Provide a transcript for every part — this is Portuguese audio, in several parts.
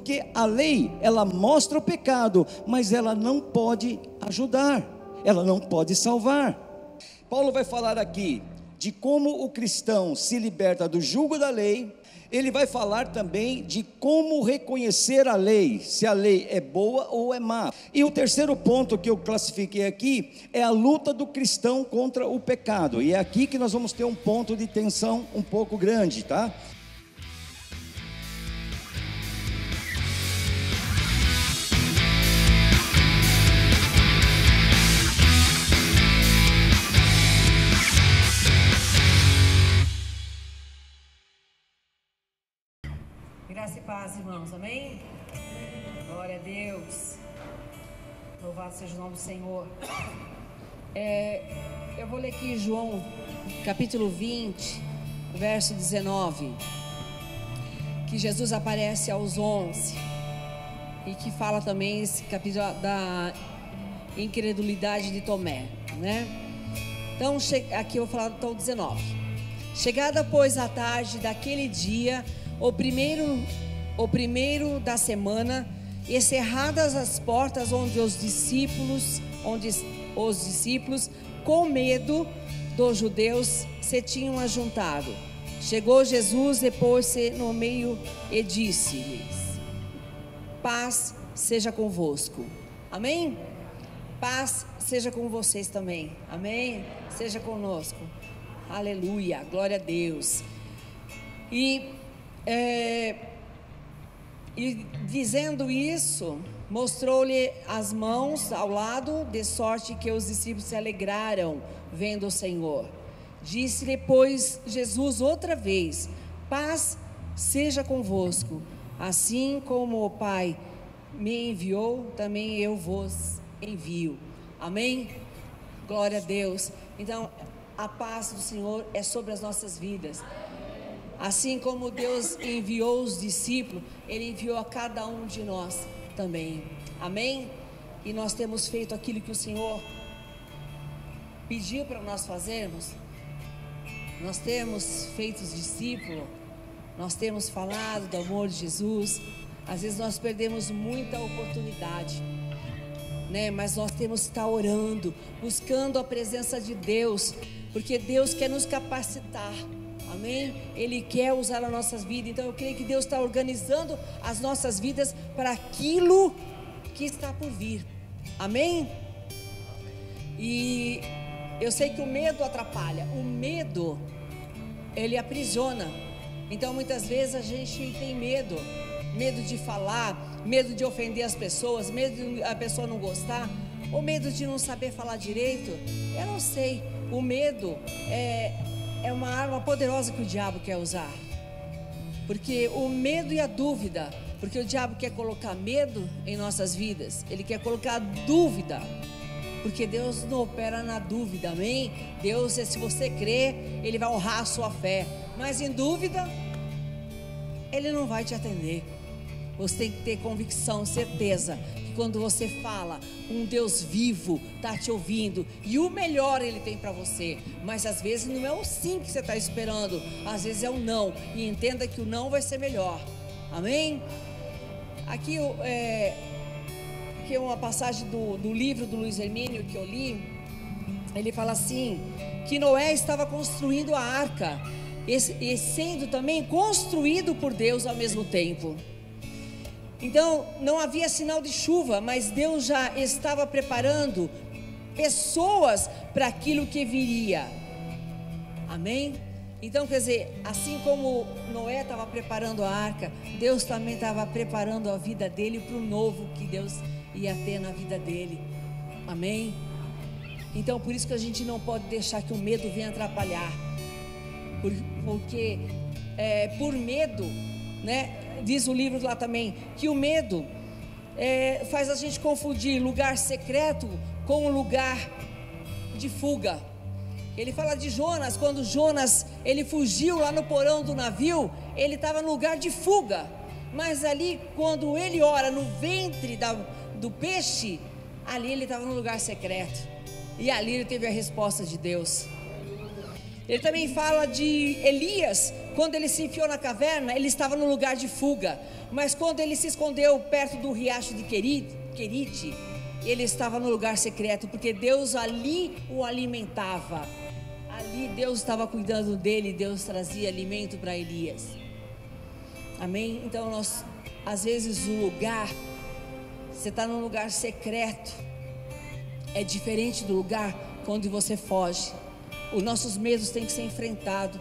porque a lei, ela mostra o pecado, mas ela não pode ajudar, ela não pode salvar. Paulo vai falar aqui de como o cristão se liberta do jugo da lei. Ele vai falar também de como reconhecer a lei, se a lei é boa ou é má. E o terceiro ponto que eu classifiquei aqui é a luta do cristão contra o pecado. E é aqui que nós vamos ter um ponto de tensão um pouco grande, tá? Graça e paz, irmãos, amém? Glória a Deus, louvado seja o nome do Senhor. Eu vou ler aqui João, capítulo 20, verso 19, que Jesus aparece aos 11, e que fala também esse capítulo da incredulidade de Tomé, né? Então, aqui eu vou falar então 19. Chegada, pois, a tarde daquele dia, o primeiro da semana, e cerradas as portas onde os discípulos, com medo dos judeus, se tinham ajuntado, chegou Jesus e pôs-se no meio e disse-lhes: paz seja convosco. Amém? Paz seja com vocês também. Amém? Seja conosco. Aleluia, glória a Deus. E dizendo isso, mostrou-lhe as mãos ao lado, de sorte que os discípulos se alegraram vendo o Senhor. Disse-lhe, pois, Jesus outra vez: paz seja convosco. Assim como o Pai me enviou, também eu vos envio. Amém? Glória a Deus. Então, a paz do Senhor é sobre as nossas vidas. Assim como Deus enviou os discípulos, Ele enviou a cada um de nós também. Amém? E nós temos feito aquilo que o Senhor pediu para nós fazermos. Nós temos feito os discípulos, nós temos falado do amor de Jesus. Às vezes nós perdemos muita oportunidade, né? Mas nós temos que estar orando, buscando a presença de Deus, porque Deus quer nos capacitar. Amém? Ele quer usar as nossas vidas. Então eu creio que Deus está organizando as nossas vidas para aquilo que está por vir. Amém? E eu sei que o medo atrapalha. O medo, ele aprisiona. Então muitas vezes a gente tem medo. Medo de falar, medo de ofender as pessoas, medo de a pessoa não gostar, ou medo de não saber falar direito. Eu não sei. O medo é uma arma poderosa que o diabo quer usar, porque o medo e a dúvida, porque o diabo quer colocar medo em nossas vidas, ele quer colocar dúvida, porque Deus não opera na dúvida, amém? Deus, se você crê, Ele vai honrar a sua fé, mas em dúvida, Ele não vai te atender. Você tem que ter convicção, certeza, que quando você fala, um Deus vivo está te ouvindo, e o melhor Ele tem para você. Mas às vezes não é o sim que você está esperando, às vezes é o não, e entenda que o não vai ser melhor. Amém? Aqui é uma passagem do livro do Luiz Hermínio que eu li. Ele fala assim, que Noé estava construindo a arca, e sendo também construído por Deus ao mesmo tempo. Então não havia sinal de chuva, mas Deus já estava preparando pessoas para aquilo que viria. Amém? Então, quer dizer, assim como Noé estava preparando a arca, Deus também estava preparando a vida dele para o novo que Deus ia ter na vida dele. Amém? Então, por isso que a gente não pode deixar que o medo venha atrapalhar, porque por medo, né? Diz o livro lá também, que o medo faz a gente confundir lugar secreto com um lugar de fuga. Ele fala de Jonas, quando Jonas ele fugiu lá no porão do navio, ele estava no lugar de fuga, mas ali quando ele ora no ventre do peixe, ali ele estava no lugar secreto, e ali ele teve a resposta de Deus. Ele também fala de Elias, quando ele se enfiou na caverna, ele estava no lugar de fuga, mas quando ele se escondeu perto do riacho de Querite, ele estava no lugar secreto, porque Deus ali o alimentava. Ali Deus estava cuidando dele, Deus trazia alimento para Elias. Amém? Então às vezes o lugar, você está num lugar secreto, é diferente do lugar quando você foge. Os nossos medos têm que ser enfrentados.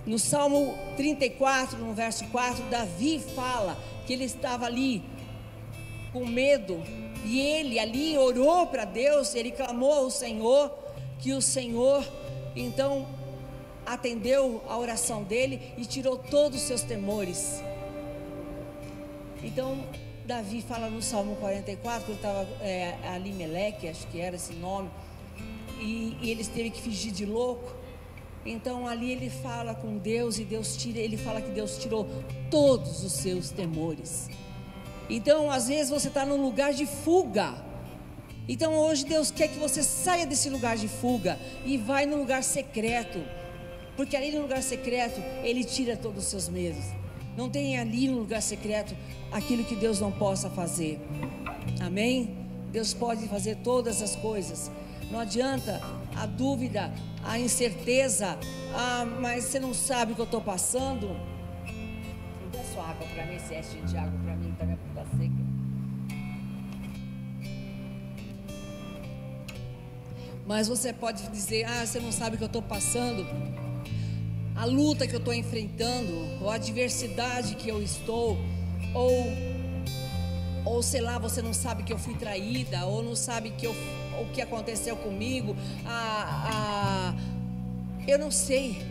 No Salmo 34, no verso 4, Davi fala que ele estava ali com medo, e ele ali orou para Deus, ele clamou ao Senhor, que o Senhor então atendeu a oração dele e tirou todos os seus temores. Então Davi fala no Salmo 44, que ele estava Alimeleque, acho que era esse nome, e ele teve que fingir de louco. Então ali ele fala com Deus, e ele fala que Deus tirou todos os seus temores. Então às vezes você está num lugar de fuga. Então hoje Deus quer que você saia desse lugar de fuga e vai no lugar secreto, porque ali no lugar secreto Ele tira todos os seus medos. Não tem ali no lugar secreto aquilo que Deus não possa fazer. Amém? Deus pode fazer todas as coisas. Não adianta a dúvida, a incerteza. Mas você não sabe o que eu estou passando. Dá sua água para mim, esse restinho de água para mim, tá minha boca seca. Mas você pode dizer, você não sabe o que eu estou passando, a luta que eu estou enfrentando, ou a adversidade que eu estou, ou sei lá, você não sabe que eu fui traída, ou não sabe o que aconteceu comigo, eu não sei,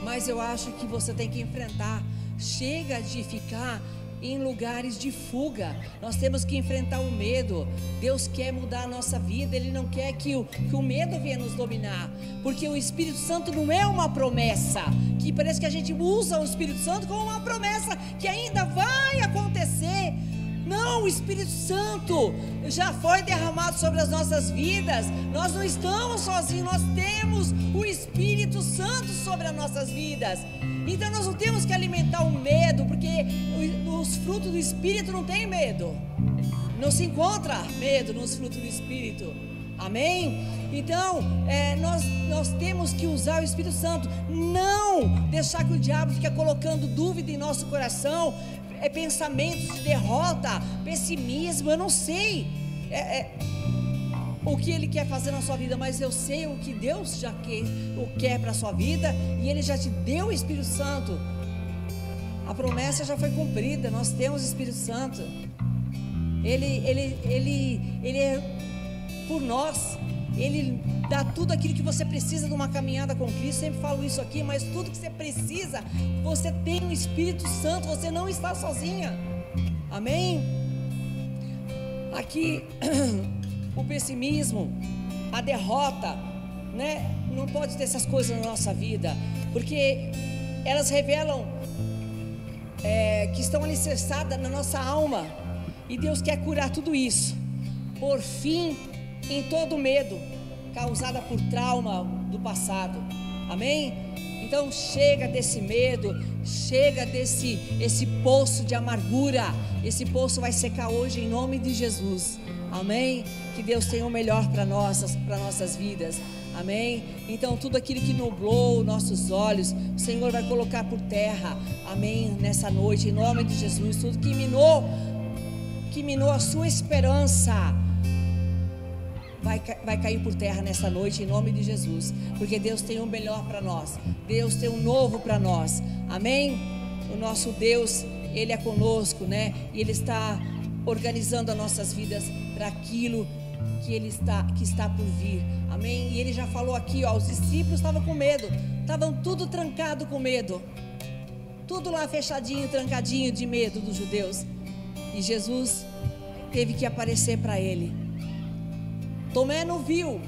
mas eu acho que você tem que enfrentar. Chega de ficar em lugares de fuga. Nós temos que enfrentar o medo. Deus quer mudar a nossa vida. Ele não quer que o medo venha nos dominar, porque o Espírito Santo não é uma promessa, que parece que a gente usa o Espírito Santo como uma promessa que ainda vai acontecer. Não, o Espírito Santo já foi derramado sobre as nossas vidas. Nós não estamos sozinhos, nós temos o Espírito Santo sobre as nossas vidas. Então nós não temos que alimentar o medo, porque os frutos do Espírito não tem medo. Não se encontra medo nos frutos do Espírito. Amém? Então nós temos que usar o Espírito Santo. Não deixar que o diabo fique colocando dúvida em nosso coração, pensamentos de derrota, pessimismo. Eu não sei o que Ele quer fazer na sua vida, mas eu sei o que Deus já quer para a sua vida, e Ele já te deu o Espírito Santo. A promessa já foi cumprida. Nós temos o Espírito Santo. Ele é por nós. Ele dá tudo aquilo que você precisa de uma caminhada com Cristo. Sempre falo isso aqui, mas tudo que você precisa, você tem o Espírito Santo. Você não está sozinha. Amém? Aqui o pessimismo, a derrota, né? Não pode ter essas coisas na nossa vida, porque elas revelam que estão alicerçadas na nossa alma, e Deus quer curar tudo isso. Por fim, em todo medo causada por trauma do passado. Amém? Então chega desse medo, chega esse poço de amargura. Esse poço vai secar hoje em nome de Jesus. Amém? Que Deus tenha o melhor para nossas vidas. Amém? Então tudo aquilo que nublou nossos olhos, o Senhor vai colocar por terra. Amém? Nessa noite, em nome de Jesus. Tudo que minou a sua esperança vai cair por terra nessa noite, em nome de Jesus, porque Deus tem o melhor para nós. Deus tem um novo para nós. Amém? O nosso Deus, Ele é conosco, né? E Ele está organizando as nossas vidas para aquilo que está por vir. Amém? E Ele já falou aqui, os discípulos estavam com medo, estavam tudo trancado com medo, tudo lá fechadinho, trancadinho de medo dos judeus. E Jesus teve que aparecer para ele. Tomé não viu,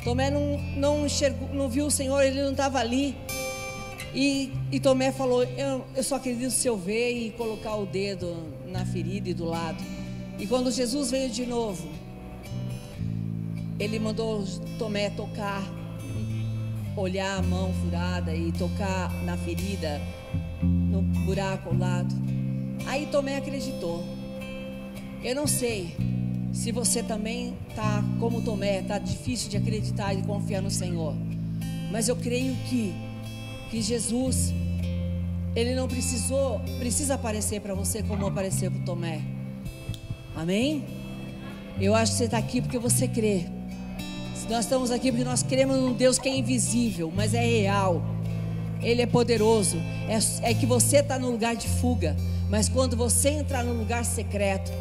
Tomé não enxergou, não viu o Senhor, ele não estava ali. E Tomé falou: eu só acredito se eu ver e colocar o dedo na ferida e do lado. E quando Jesus veio de novo, ele mandou Tomé tocar olhar a mão furada e tocar na ferida, no buraco ao lado. Aí Tomé acreditou. Eu não sei se você também está como Tomé, está difícil de acreditar e de confiar no Senhor, mas eu creio que Jesus, Ele não precisa aparecer para você como apareceu para Tomé. Amém? Eu acho que você está aqui porque você crê. Nós estamos aqui porque nós cremos num Deus que é invisível, mas é real. Ele é poderoso. É que você está no lugar de fuga, mas quando você entrar no lugar secreto,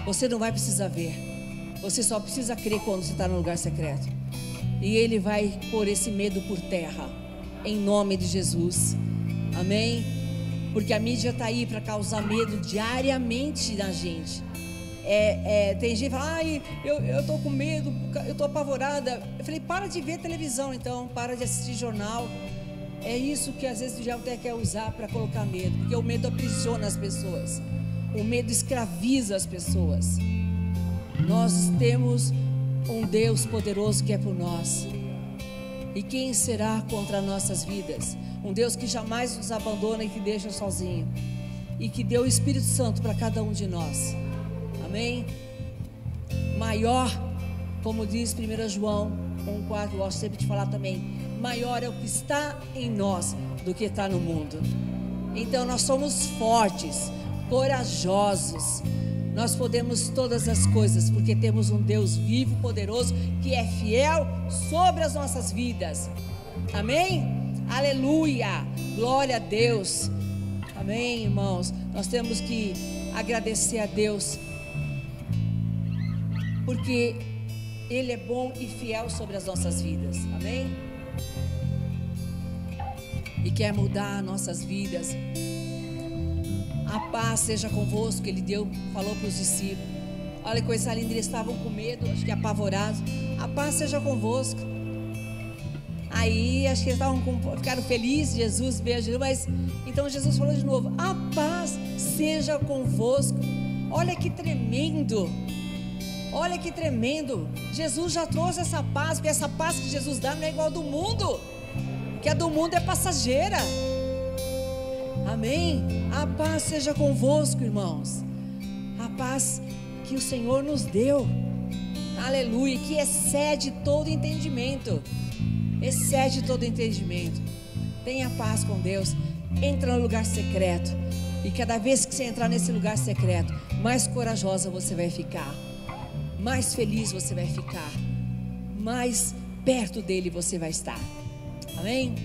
você não vai precisar ver. Você só precisa crer quando você está no lugar secreto. E Ele vai pôr esse medo por terra, em nome de Jesus. Amém? Porque a mídia está aí para causar medo diariamente na gente. Tem gente que fala, ai, eu estou com medo, eu estou apavorada. Eu falei, para de ver televisão então, para de assistir jornal. É isso que às vezes o diabo até quer usar para colocar medo, porque o medo aprisiona as pessoas, o medo escraviza as pessoas. Nós temos um Deus poderoso que é por nós. E quem será contra nossas vidas? Um Deus que jamais nos abandona e que deixa sozinho, e que deu o Espírito Santo para cada um de nós. Amém? Maior, como diz 1 João 1,4, eu gosto sempre de falar também, maior é o que está em nós do que está no mundo. Então nós somos fortes, corajosos, nós podemos todas as coisas, porque temos um Deus vivo, poderoso, que é fiel sobre as nossas vidas. Amém? Aleluia, glória a Deus. Amém, irmãos? Nós temos que agradecer a Deus, porque Ele é bom e fiel sobre as nossas vidas. Amém? E quer mudar nossas vidas. A paz seja convosco, Ele falou para os discípulos. Olha que coisa linda, eles estavam com medo, acho que apavorados. A paz seja convosco. Aí acho que eles ficaram felizes, Jesus veio, mas então Jesus falou de novo, a paz seja convosco. Olha que tremendo. Olha que tremendo. Jesus já trouxe essa paz, porque essa paz que Jesus dá não é igual a do mundo, que a do mundo é passageira. Amém? A paz seja convosco, irmãos. A paz que o Senhor nos deu, aleluia, que excede todo entendimento. Excede todo entendimento. Tenha paz com Deus. Entra no lugar secreto, e cada vez que você entrar nesse lugar secreto, mais corajosa você vai ficar, mais feliz você vai ficar, mais perto dele você vai estar. Amém?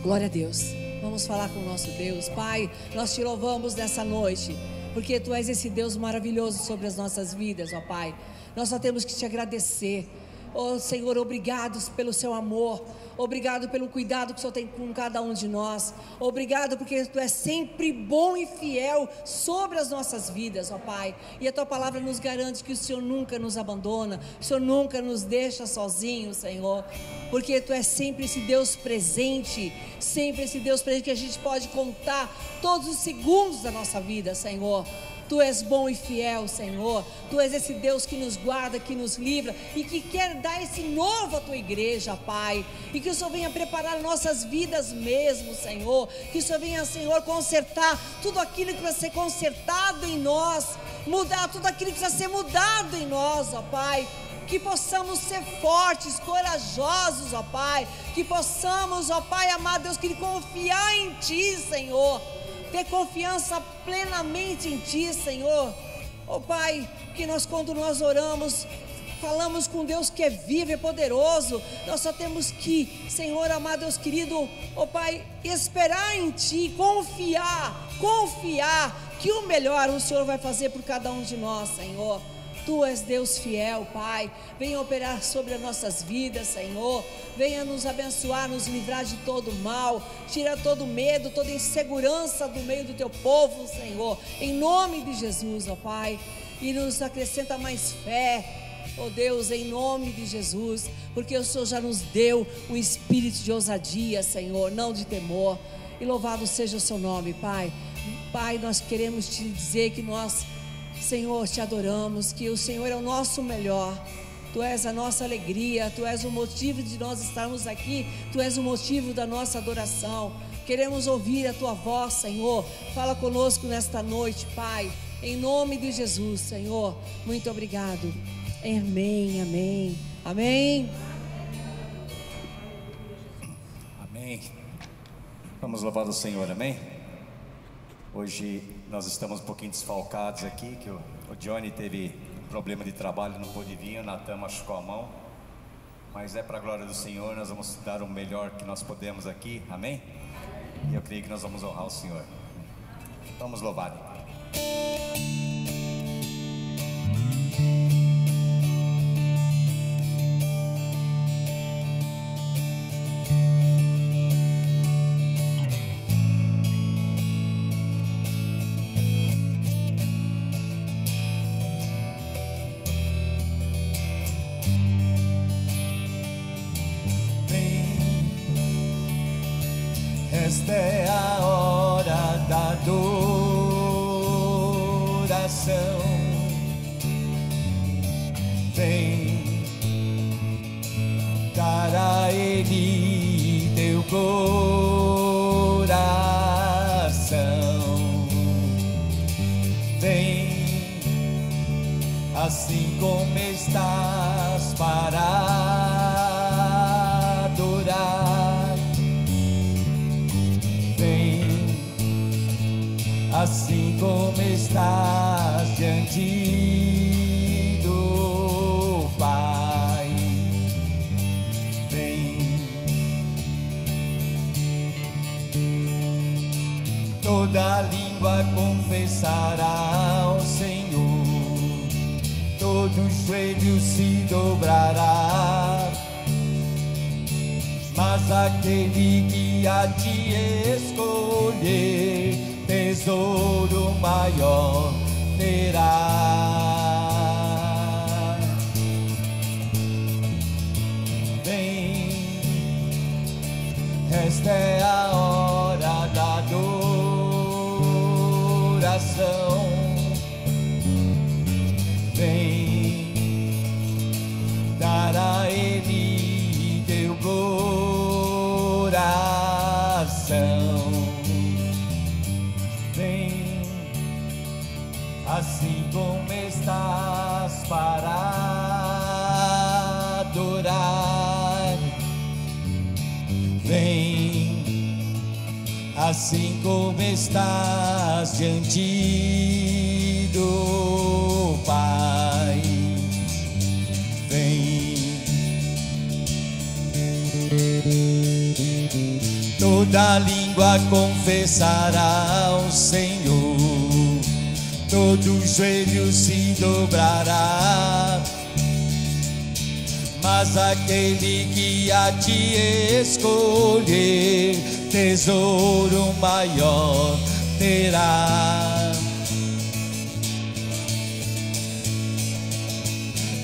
Glória a Deus. Vamos falar com o nosso Deus. Pai, nós te louvamos nessa noite, porque Tu és esse Deus maravilhoso sobre as nossas vidas, ó Pai. Nós só temos que Te agradecer. Oh Senhor, obrigado pelo Seu amor, obrigado pelo cuidado que o Senhor tem com cada um de nós, obrigado porque Tu és sempre bom e fiel sobre as nossas vidas, ó Pai, e a Tua palavra nos garante que o Senhor nunca nos abandona, o Senhor nunca nos deixa sozinhos, Senhor, porque Tu és sempre esse Deus presente, sempre esse Deus presente que a gente pode contar todos os segundos da nossa vida, Senhor. Tu és bom e fiel, Senhor. Tu és esse Deus que nos guarda, que nos livra e que quer dar esse novo à Tua igreja, Pai. E que o Senhor venha preparar nossas vidas mesmo, Senhor. Que o Senhor venha, Senhor, consertar tudo aquilo que vai ser consertado em nós, mudar tudo aquilo que precisa ser mudado em nós, ó Pai. Que possamos ser fortes, corajosos, ó Pai. Que possamos, ó Pai amado Deus, que confiar em Ti, Senhor. Ter confiança plenamente em Ti, Senhor. Oh Pai, que quando nós oramos, falamos com Deus que é vivo e poderoso. Nós só temos que, Senhor amado Deus querido, oh Pai, esperar em Ti, confiar que o melhor o Senhor vai fazer por cada um de nós, Senhor. Tu és Deus fiel, Pai. Venha operar sobre as nossas vidas, Senhor. Venha nos abençoar, nos livrar de todo mal. Tira todo medo, toda insegurança do meio do Teu povo, Senhor. Em nome de Jesus, ó Pai. E nos acrescenta mais fé, ó Deus, em nome de Jesus. Porque o Senhor já nos deu um espírito de ousadia, Senhor, não de temor. E louvado seja o Seu nome, Pai. Pai, nós queremos Te dizer que nós, Senhor, Te adoramos, que o Senhor é o nosso melhor, Tu és a nossa alegria, Tu és o motivo de nós estarmos aqui, Tu és o motivo da nossa adoração. Queremos ouvir a Tua voz, Senhor. Fala conosco nesta noite, Pai, em nome de Jesus, Senhor. Muito obrigado. Amém, amém, amém. Amém. Vamos louvar o Senhor, amém? Hoje nós estamos um pouquinho desfalcados aqui, que o Johnny teve problema de trabalho, não pôde vir, o Natan machucou a mão, mas é para a glória do Senhor, nós vamos dar o melhor que nós podemos aqui, amém? E eu creio que nós vamos honrar o Senhor. Vamos louvar. Esta é a hora da adoração. Vem dar a Ele teu coração. Vem assim como estás para adorar. Assim como estás diante do Pai, vem. Toda língua confessará ao Senhor, todo joelho se dobrará, mas aquele que a ti escolher, tesouro maior terá. Vem, esta é a hora da adoração. Vem dar a Ele teu coração. Assim como estás para adorar, vem. Assim como estás diante do Pai, vem. Toda língua confessará ao Senhor, todo joelho se dobrará, mas aquele que a ti escolher, tesouro maior terá.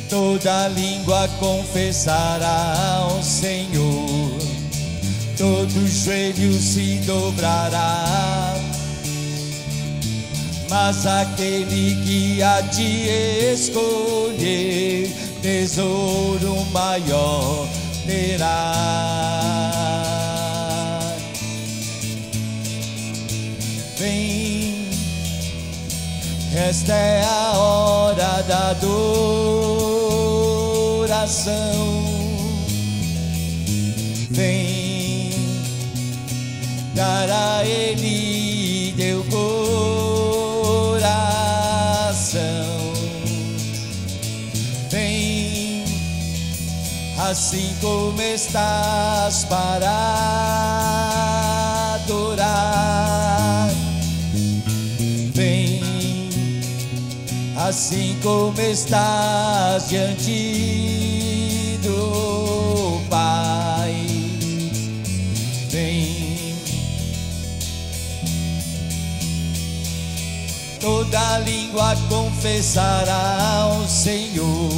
Toda língua confessará ao Senhor, todo joelho se dobrará, mas aquele que a ti escolher, tesouro maior terá. Vem, esta é a hora da adoração. Vem dar a Ele teu coração. Vem, assim como estás para adorar. Vem, assim como estás diante do Pai. Vem, toda língua confessará ao Senhor,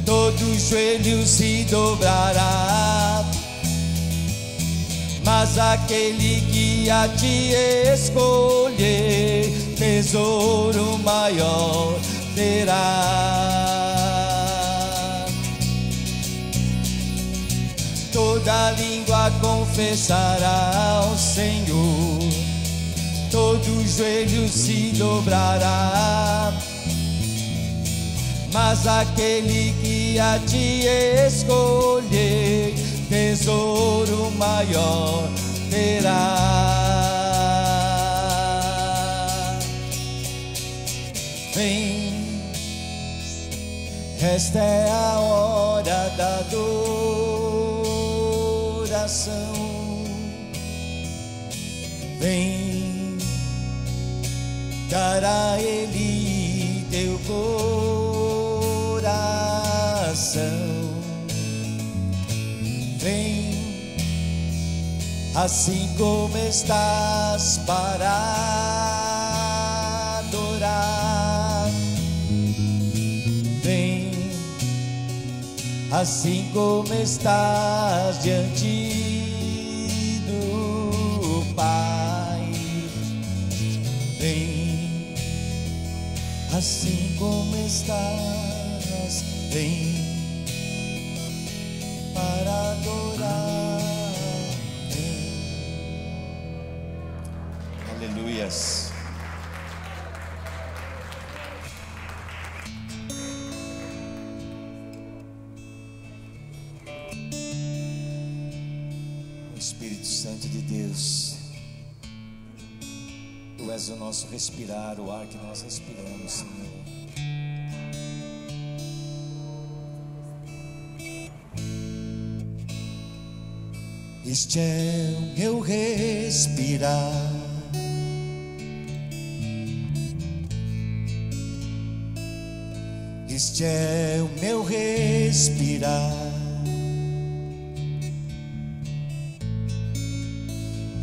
todo joelho se dobrará, mas aquele que a ti escolher, tesouro maior terá. confessará ao Senhor, todo joelho se dobrará. Mas aquele que a ti escolher, tesouro maior terá. Vem, esta é a hora da adoração. Vem, dar a Ele teu coração. Vem, assim como estás, para adorar. Vem, assim como estás, diante do Pai. Vem, assim como estás, vem para adorar. Vem. Aleluias. Espírito Santo de Deus, Tu és o nosso respirar, o ar que nós respiramos, Senhor. Este é o meu respirar, este é o meu respirar.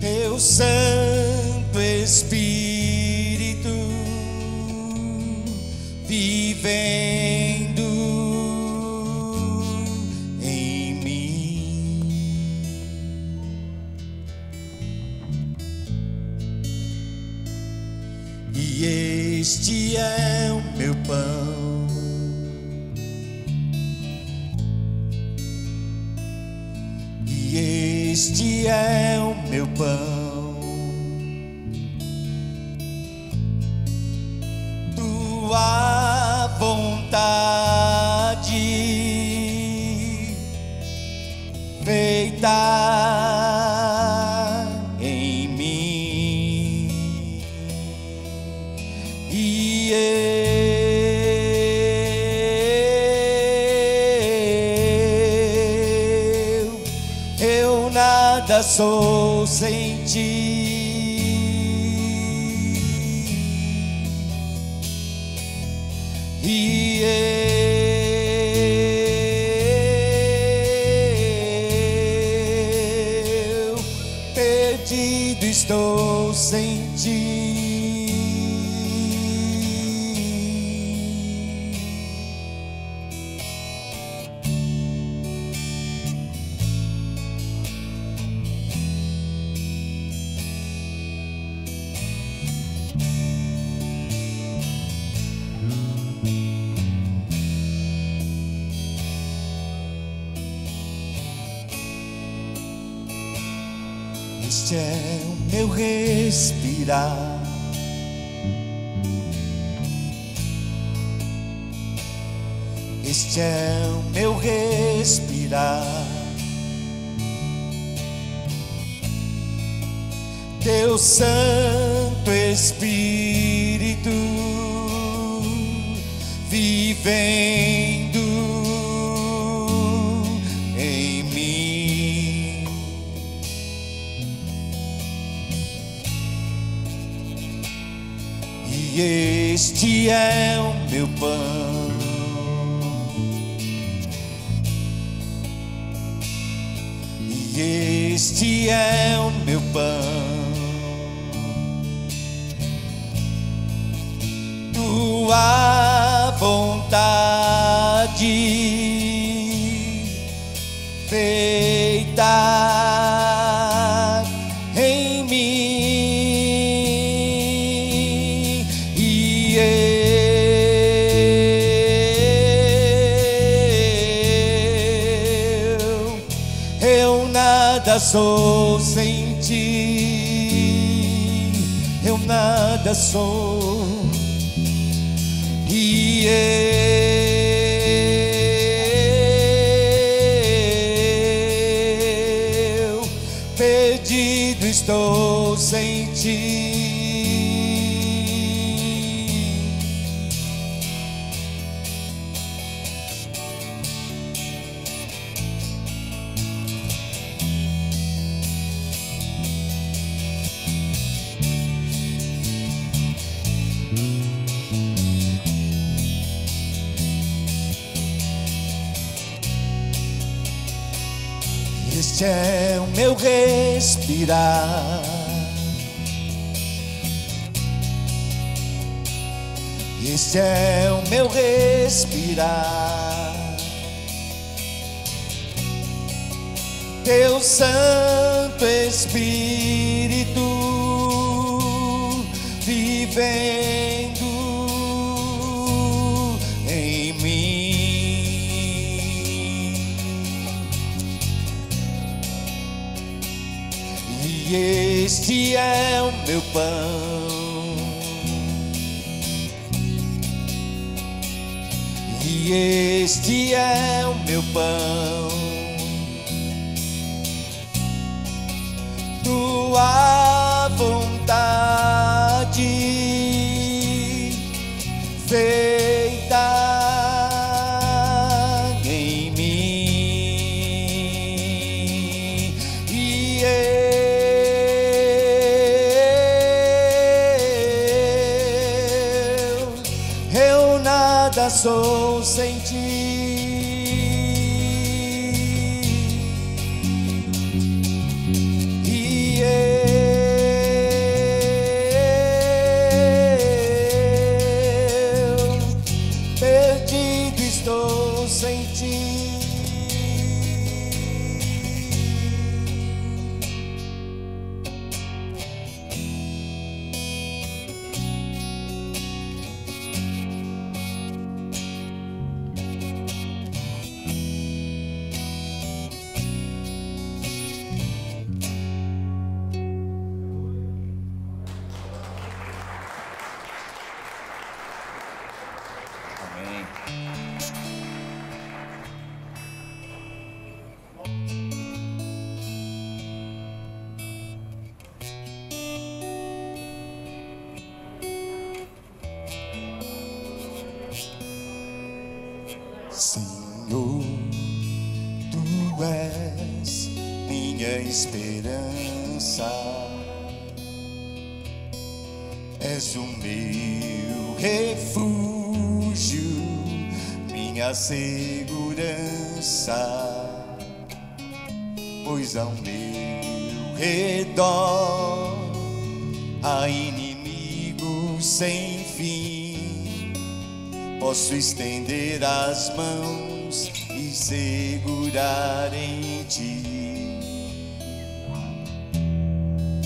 Teu Santo Espírito vivendo em mim. E este é o meu pão, e este é o meu pão. Tua vontade feita em mim, e eu nada sou sem ti. E eu perdido estou sem ti. Este é o meu respirar, este é o meu respirar. Teu Santo Espírito vivendo em mim. E este é o meu pão, e este é o meu pão. Tua vontade feita em mim, e eu nada sou sem ti, eu nada sou. E eu perdido estou sem ti. Este é o meu respirar, este é o meu respirar. Teu Santo Espírito vivendo em mim. E este é o meu pão, e este é o meu pão. Tua vontade feita em mim. E eu nada sou sem ti. Senhor, Tu és minha esperança, és o meu refúgio, minha segurança, pois ao meu redor há inimigos sem fim. Posso estender as mãos e segurar em ti.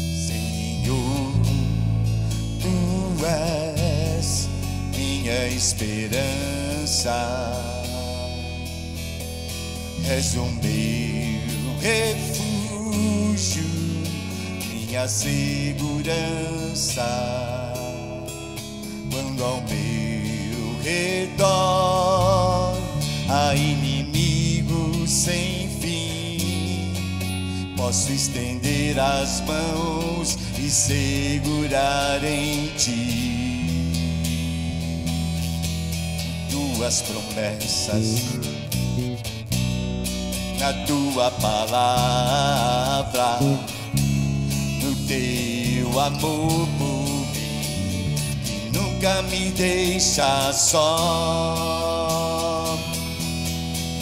Senhor, Tu és minha esperança, és o meu refúgio, minha segurança, quando ao meu redor há inimigos sem fim. Posso estender as mãos e segurar em ti. Tuas promessas na Tua palavra, no Teu amor por mim, que nunca me deixa só.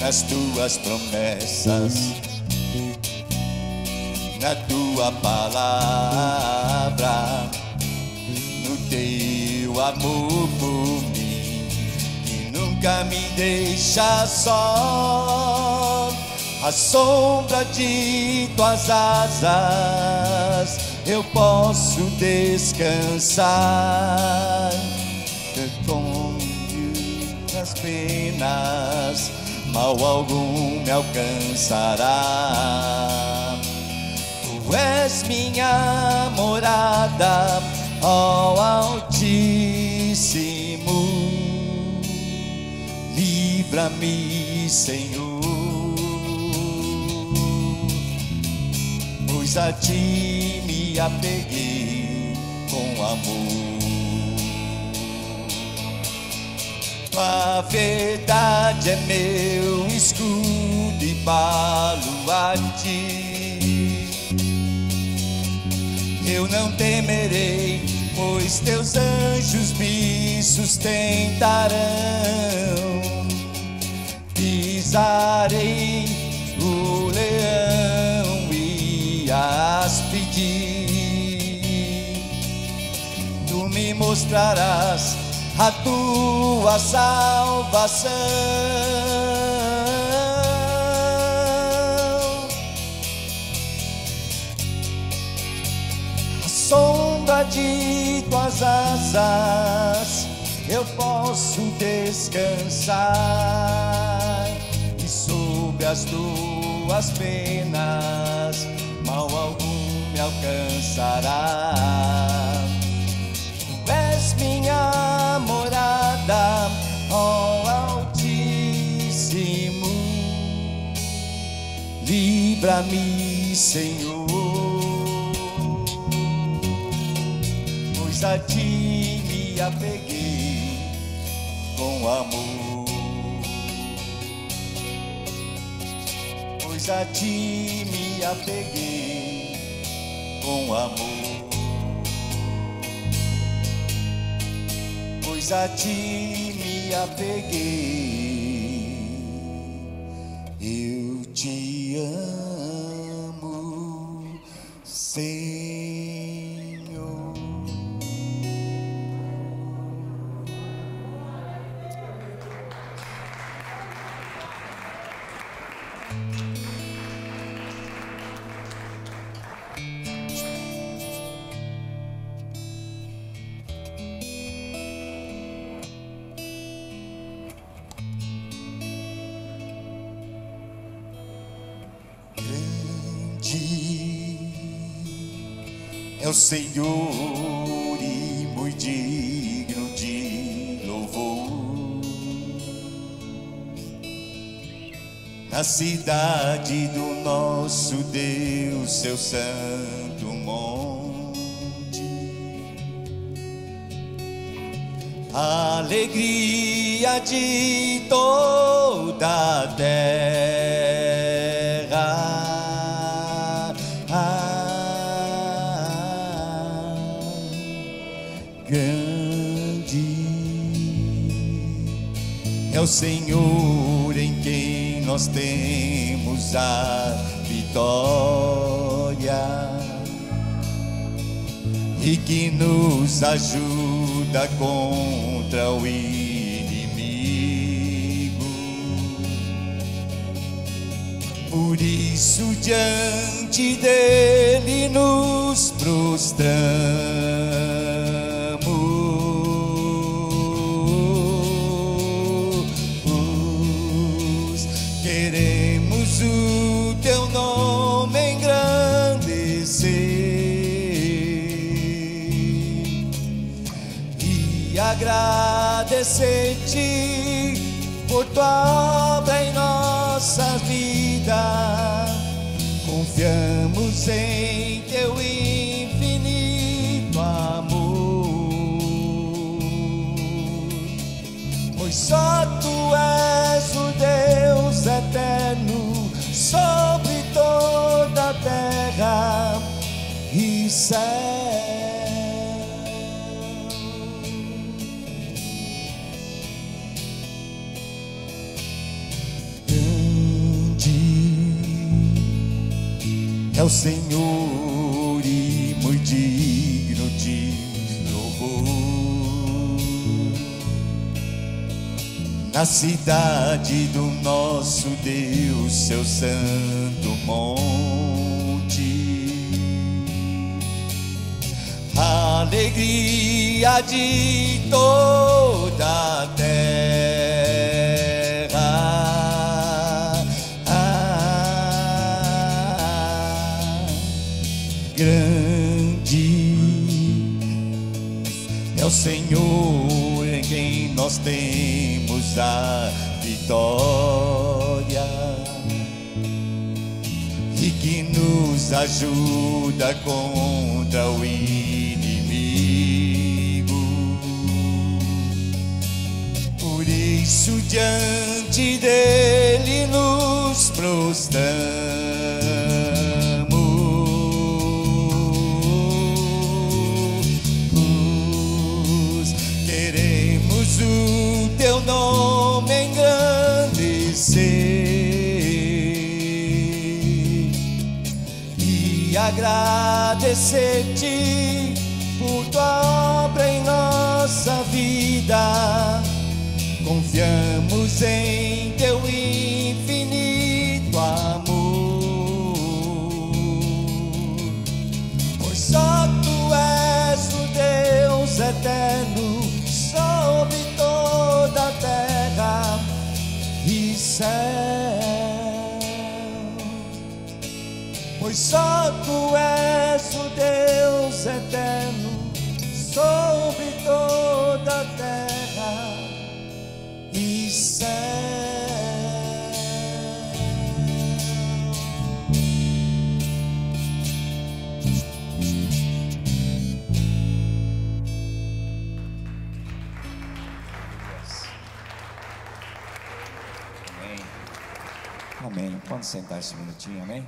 Nas Tuas promessas, na Tua palavra, no Teu amor por mim, que nunca me deixa só. À sombra de Tuas asas eu posso descansar. Esconde as penas, mal algum me alcançará. Tu és minha morada, ó Altíssimo. Livra-me, Senhor, pois a ti me apeguei com amor. A verdade é meu escudo e baluarte. Eu não temerei, pois teus anjos me sustentarão. Pisarei o leão e a áspide. Tu me mostrarás a tua salvação. À sombra de tuas asas eu posso descansar, e sob as tuas penas mal algum me alcançará. Tu és minha morada, ó Altíssimo. Livra-me, Senhor, pois a ti me apeguei com amor. Pois a ti me apeguei com amor. Pois a ti me apeguei, eu te amo, Senhor. É o Senhor e muito digno de louvor. Na cidade do nosso Deus, seu santo monte, a alegria de toda a terra. Grande é o Senhor em quem nós temos a vitória, e que nos ajuda contra o inimigo. Por isso diante dele nos prostramos. Queremos o teu nome engrandecer e agradecer-te por tua obra em nossa vida. Confiamos em teu infinito amor, pois só tu és o Deus eterno sobre toda a terra e céu. Grande é o Senhor e muito digno de louvor. Na cidade do nosso Deus, seu santo monte, a alegria de toda a terra. Senhor em quem nós temos a vitória e que nos ajuda contra o inimigo. Por isso diante dele nos prostramos, queremos o teu nome engrandecer e agradecer-te por tua obra em nossa vida. Confiamos em teu infinito amor, pois só tu és o Deus eterno sobre toda a terra e céu. Pois só tu és o Deus eterno sobre toda a terra e céu. Amém. Amém. Pode sentar esse minutinho, amém?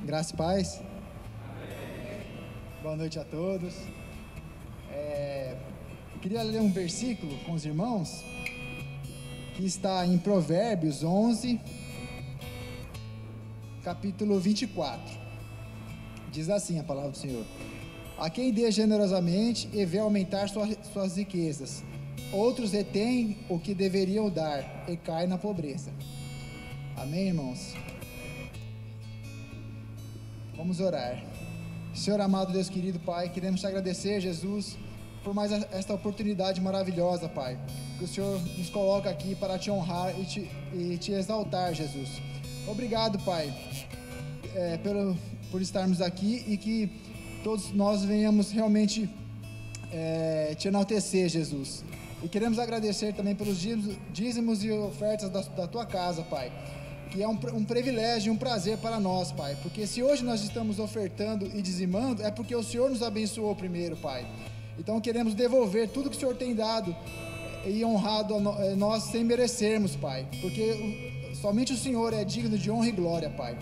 Graça e paz. Boa noite a todos. Eu queria ler um versículo com os irmãos que está em Provérbios 11, capítulo 24. Diz assim a palavra do Senhor: a quem dê generosamente e vê aumentar suas riquezas, outros retêm o que deveriam dar e caem na pobreza. Amém, irmãos? Vamos orar. Senhor amado, Deus querido, Pai, queremos te agradecer, Jesus, por mais esta oportunidade maravilhosa, Pai, que o Senhor nos coloca aqui para te honrar e te exaltar, Jesus. Obrigado, Pai, por estarmos aqui e que todos nós venhamos realmente te enaltecer, Jesus. E queremos agradecer também pelos dízimos e ofertas da tua casa, Pai, que é um privilégio e um prazer para nós, Pai, porque se hoje nós estamos ofertando e dizimando, é porque o Senhor nos abençoou primeiro, Pai. Então queremos devolver tudo que o Senhor tem dado e honrado a nós sem merecermos, Pai, porque somente o Senhor é digno de honra e glória, Pai.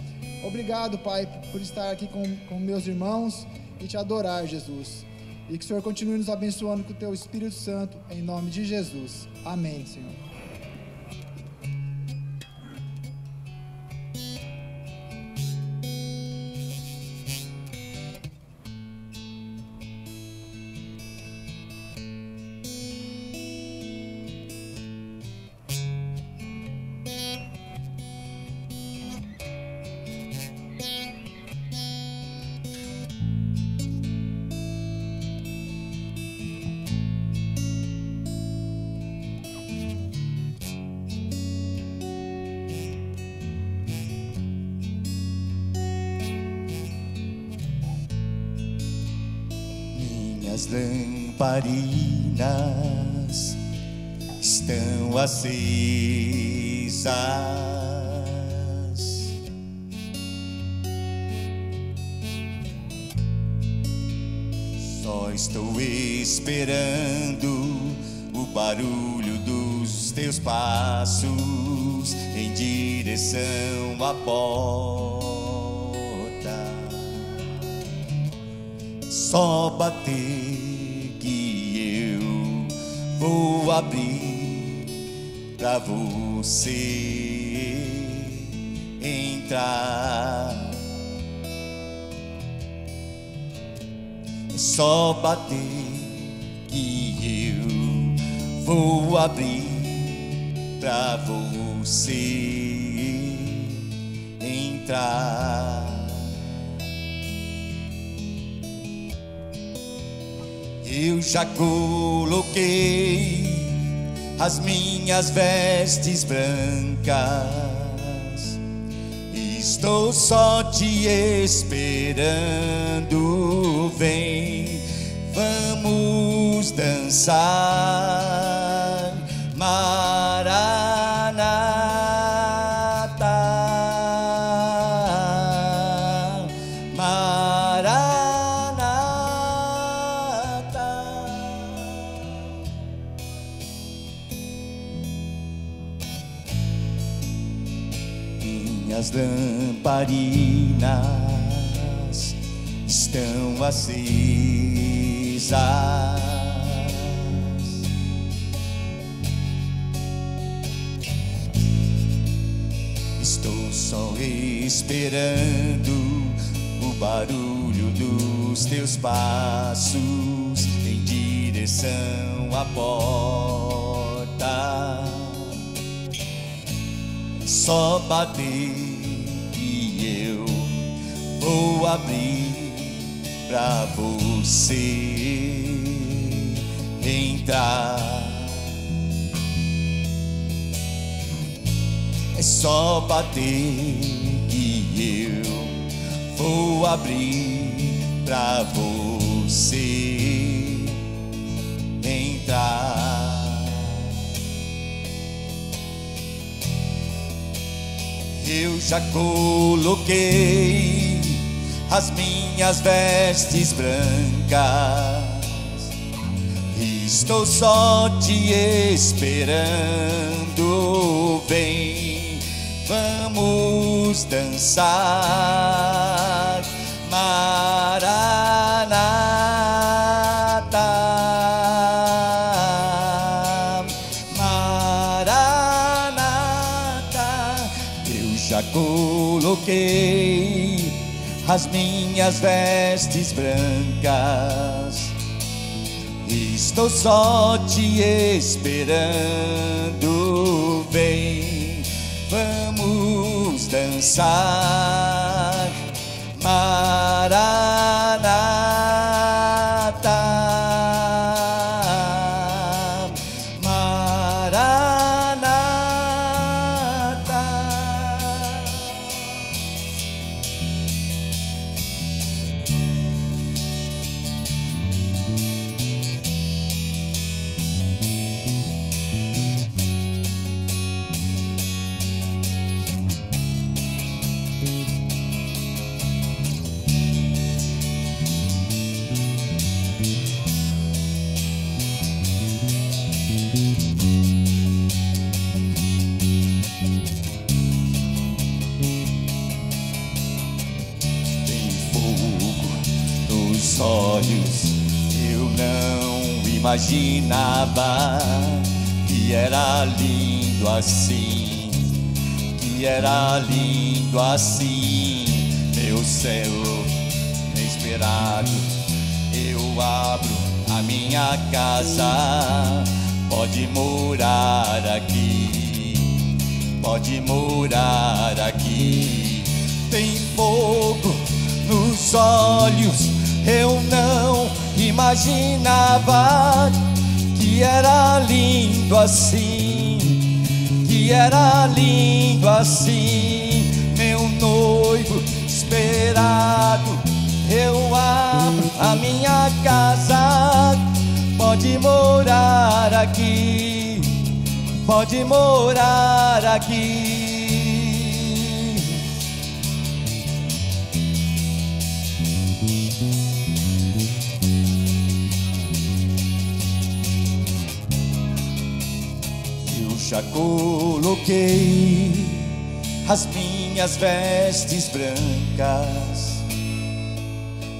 Obrigado, Pai, por estar aqui com meus irmãos e te adorar, Jesus. E que o Senhor continue nos abençoando com o teu Espírito Santo, em nome de Jesus. Amém, Senhor. As lamparinas estão acesas, só estou esperando o barulho dos teus passos em direção à porta. Só bater que eu vou abrir pra você entrar. É só bater que eu vou abrir pra você entrar. Eu já coloquei as minhas vestes brancas, estou só te esperando. Vem, vamos dançar, Maranata, Maranata. Minhas lamparinas estão acesas, estou só esperando o barulho dos teus passos em direção à porta. Só bater e eu vou abrir pra você entrar. É só bater e eu vou abrir pra você entrar. Eu já coloquei as minhas vestes brancas, estou só te esperando. Vem, vamos dançar, Maranata, Maranata. Eu já coloquei as minhas vestes brancas, estou só te esperando. Vem, vamos dançar, Maranata, Maranata. Tem fogo nos olhos, eu não imaginava que era lindo assim, que era lindo assim. Meu céu inesperado, eu abro a minha casa, pode morar aqui, pode morar aqui. Tem fogo nos olhos, eu não imaginava que era lindo assim, que era lindo assim. Meu noivo esperado, eu abro a minha casa, pode morar aqui, pode morar aqui. Eu já coloquei as minhas vestes brancas,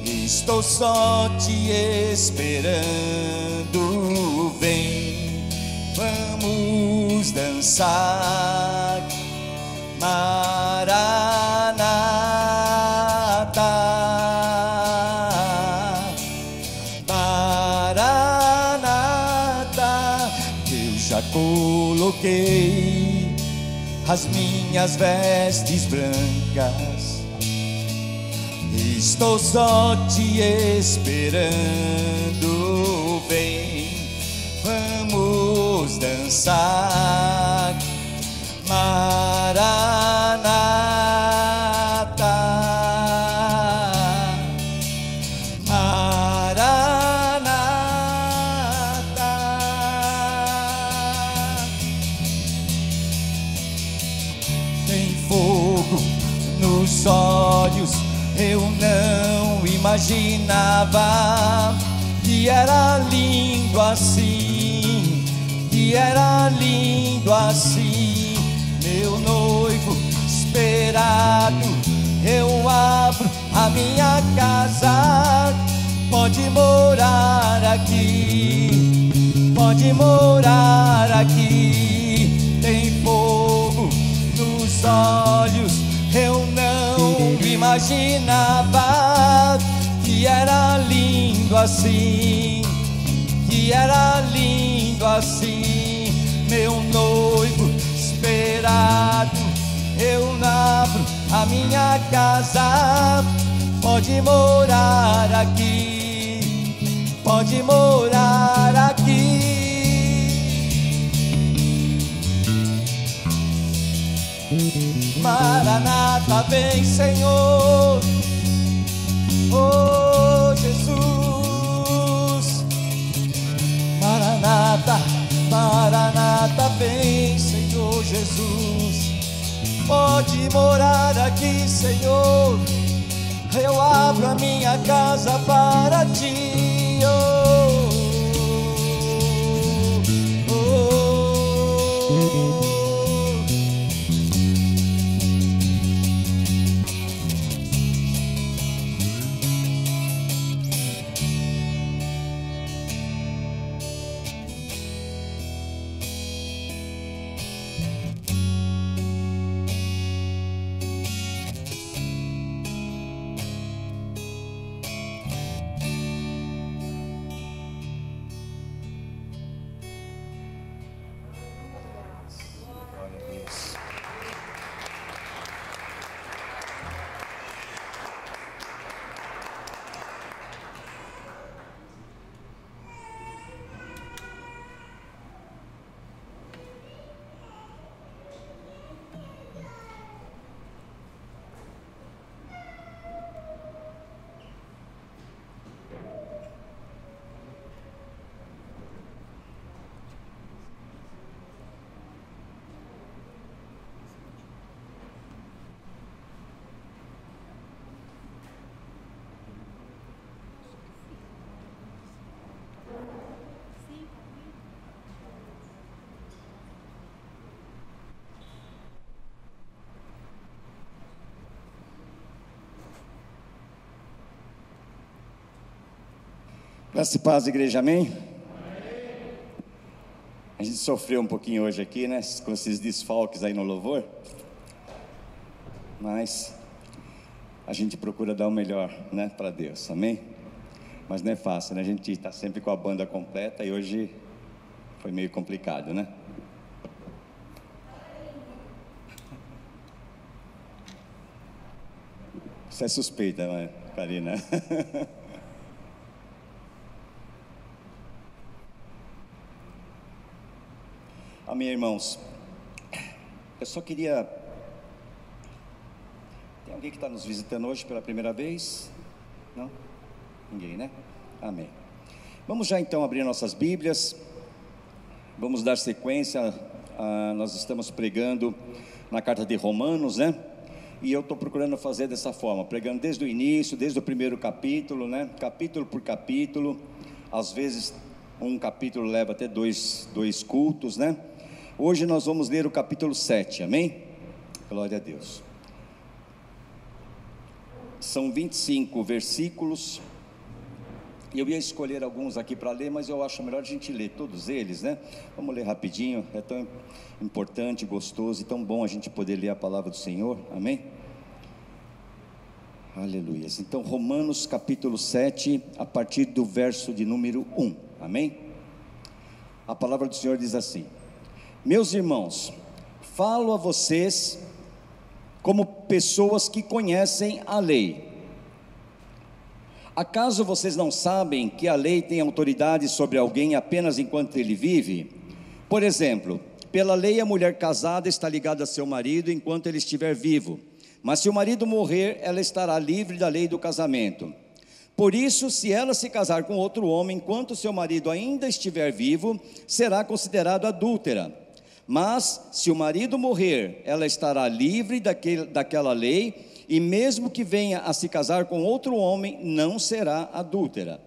estou só te esperando. Vem, vamos dançar, Maranata, Maranata. Eu já coloquei as minhas vestes brancas. Estou só te esperando, vem, vamos dançar. Maranata, Maranata. Tem fogo nos olhos, eu não imaginava que era lindo assim, que era lindo assim. Meu noivo esperado, eu abro a minha casa. Pode morar aqui, pode morar aqui. Tem fogo nos olhos, eu não imaginava que era lindo assim, que era lindo assim. Meu noivo esperado, eu abro a minha casa. Pode morar aqui, pode morar aqui. Maranata, vem Senhor, oh Jesus. Maranata, Maranata, vem Senhor Jesus. Pode morar aqui, Senhor. Eu abro a minha casa para ti, oh, oh, oh. Graça e paz, igreja, amém? A gente sofreu um pouquinho hoje aqui, né? Com esses desfalques aí no louvor. Mas a gente procura dar o melhor, né? Para Deus, amém? Mas não é fácil, né? A gente está sempre com a banda completa e hoje foi meio complicado, né? Você é suspeita, né, Karina? Amém, irmãos. Eu só queria... Tem alguém que está nos visitando hoje pela primeira vez? Não? Ninguém, né? Amém. Vamos já então abrir nossas Bíblias. Vamos dar sequência. Nós estamos pregando na carta de Romanos, né? E eu estou procurando fazer dessa forma, pregando desde o início, desde o primeiro capítulo, né? Capítulo por capítulo. Às vezes um capítulo leva até dois cultos, né? Hoje nós vamos ler o capítulo 7, amém? Glória a Deus. São 25 versículos. Eu ia escolher alguns aqui para ler, mas eu acho melhor a gente ler todos eles, né? Vamos ler rapidinho, é tão importante, gostoso e tão bom a gente poder ler a palavra do Senhor, amém? Aleluia. Então, Romanos capítulo 7, a partir do verso de número 1, amém? A palavra do Senhor diz assim: meus irmãos, falo a vocês como pessoas que conhecem a lei. Acaso vocês não sabem que a lei tem autoridade sobre alguém apenas enquanto ele vive? Por exemplo, pela lei a mulher casada está ligada a seu marido enquanto ele estiver vivo, mas se o marido morrer, ela estará livre da lei do casamento. Por isso, se ela se casar com outro homem enquanto seu marido ainda estiver vivo, será considerada adúltera. Mas, se o marido morrer, ela estará livre daquela lei, e mesmo que venha a se casar com outro homem, não será adúltera.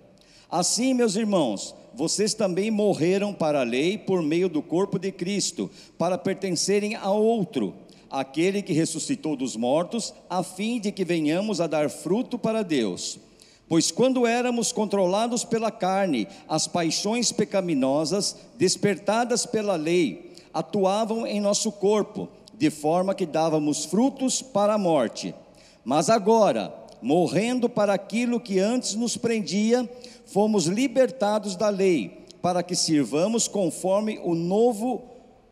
Assim, meus irmãos, vocês também morreram para a lei por meio do corpo de Cristo, para pertencerem a outro, aquele que ressuscitou dos mortos, a fim de que venhamos a dar fruto para Deus. Pois quando éramos controlados pela carne, as paixões pecaminosas, despertadas pela lei, atuavam em nosso corpo, de forma que dávamos frutos para a morte. Mas agora, morrendo para aquilo que antes nos prendia, fomos libertados da lei, para que sirvamos conforme o novo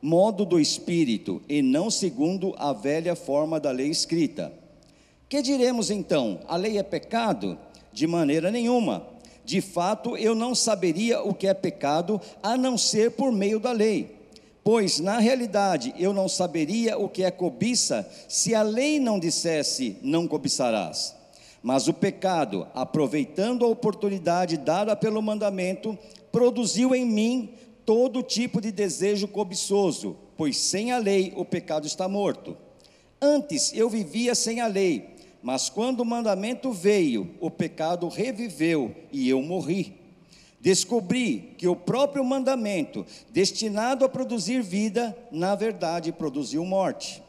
modo do Espírito, e não segundo a velha forma da lei escrita. Que diremos então? A lei é pecado? De maneira nenhuma. De fato, eu não saberia o que é pecado, a não ser por meio da lei. Pois, na realidade, eu não saberia o que é cobiça, se a lei não dissesse, não cobiçarás. Mas o pecado, aproveitando a oportunidade dada pelo mandamento, produziu em mim todo tipo de desejo cobiçoso, pois sem a lei o pecado está morto. Antes eu vivia sem a lei, mas quando o mandamento veio, o pecado reviveu e eu morri. Descobri que o próprio mandamento, destinado a produzir vida, na verdade produziu morte.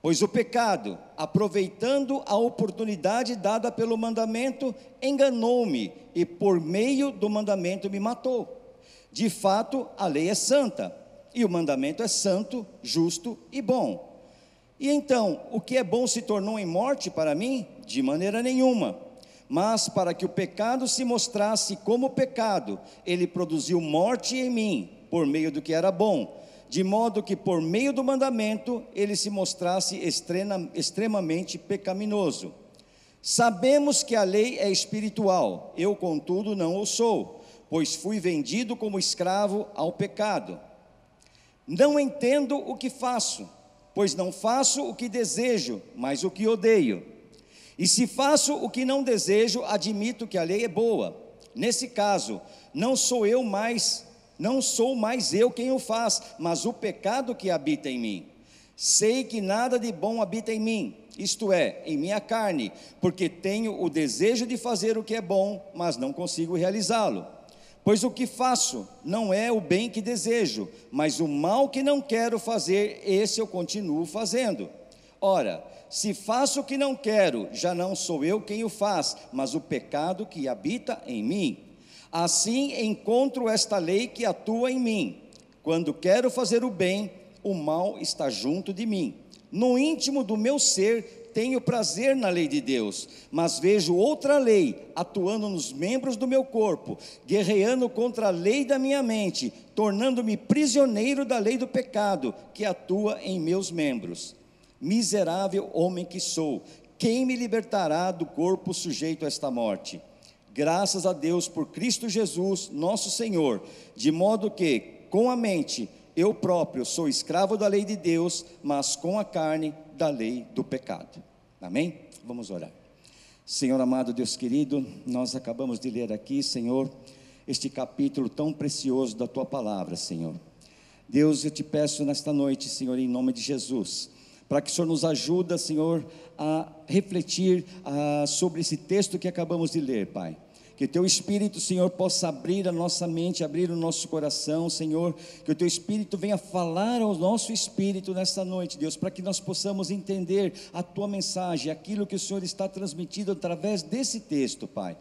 Pois o pecado, aproveitando a oportunidade dada pelo mandamento, enganou-me e por meio do mandamento me matou. De fato, a lei é santa, e o mandamento é santo, justo e bom. E então, o que é bom se tornou em morte para mim? De maneira nenhuma. Mas para que o pecado se mostrasse como pecado, ele produziu morte em mim, por meio do que era bom, de modo que por meio do mandamento, ele se mostrasse extremamente pecaminoso. Sabemos que a lei é espiritual, eu contudo não o sou, pois fui vendido como escravo ao pecado. Não entendo o que faço, pois não faço o que desejo, mas o que odeio. E se faço o que não desejo, admito que a lei é boa. Nesse caso, não sou mais eu quem o faz, mas o pecado que habita em mim. Sei que nada de bom habita em mim, isto é, em minha carne, porque tenho o desejo de fazer o que é bom, mas não consigo realizá-lo. Pois o que faço não é o bem que desejo, mas o mal que não quero fazer, esse eu continuo fazendo. Ora, se faço o que não quero, já não sou eu quem o faz, mas o pecado que habita em mim. Assim encontro esta lei que atua em mim. Quando quero fazer o bem, o mal está junto de mim. No íntimo do meu ser, tenho prazer na lei de Deus, mas vejo outra lei atuando nos membros do meu corpo, guerreando contra a lei da minha mente, tornando-me prisioneiro da lei do pecado, que atua em meus membros. Miserável homem que sou, quem me libertará do corpo sujeito a esta morte? Graças a Deus por Cristo Jesus, nosso Senhor, de modo que, com a mente, eu próprio sou escravo da lei de Deus, mas com a carne, da lei do pecado. Amém? Vamos orar. Senhor amado, Deus querido, nós acabamos de ler aqui, Senhor, este capítulo tão precioso da Tua palavra, Senhor. Deus, eu te peço nesta noite, Senhor, em nome de Jesus, para que o Senhor nos ajude, Senhor, a refletir sobre esse texto que acabamos de ler, Pai. Que o Teu Espírito, Senhor, possa abrir a nossa mente, abrir o nosso coração, Senhor. Que o Teu Espírito venha falar ao nosso espírito nesta noite, Deus, para que nós possamos entender a Tua mensagem, aquilo que o Senhor está transmitindo através desse texto, Pai.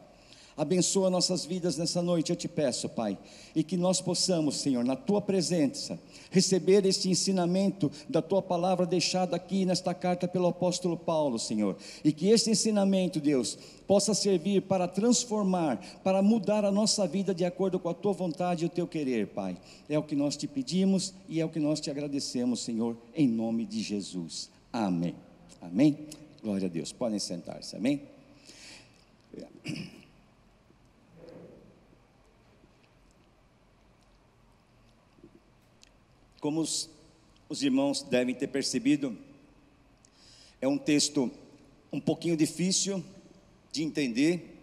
Abençoa nossas vidas nessa noite, eu te peço, Pai, e que nós possamos, Senhor, na Tua presença, receber este ensinamento da Tua palavra deixada aqui nesta carta pelo apóstolo Paulo, Senhor, e que este ensinamento, Deus, possa servir para transformar, para mudar a nossa vida de acordo com a Tua vontade e o Teu querer, Pai. É o que nós te pedimos e é o que nós te agradecemos, Senhor, em nome de Jesus. Amém. Amém. Glória a Deus. Podem sentar-se. Amém. Como os irmãos devem ter percebido, é um texto um pouquinho difícil de entender,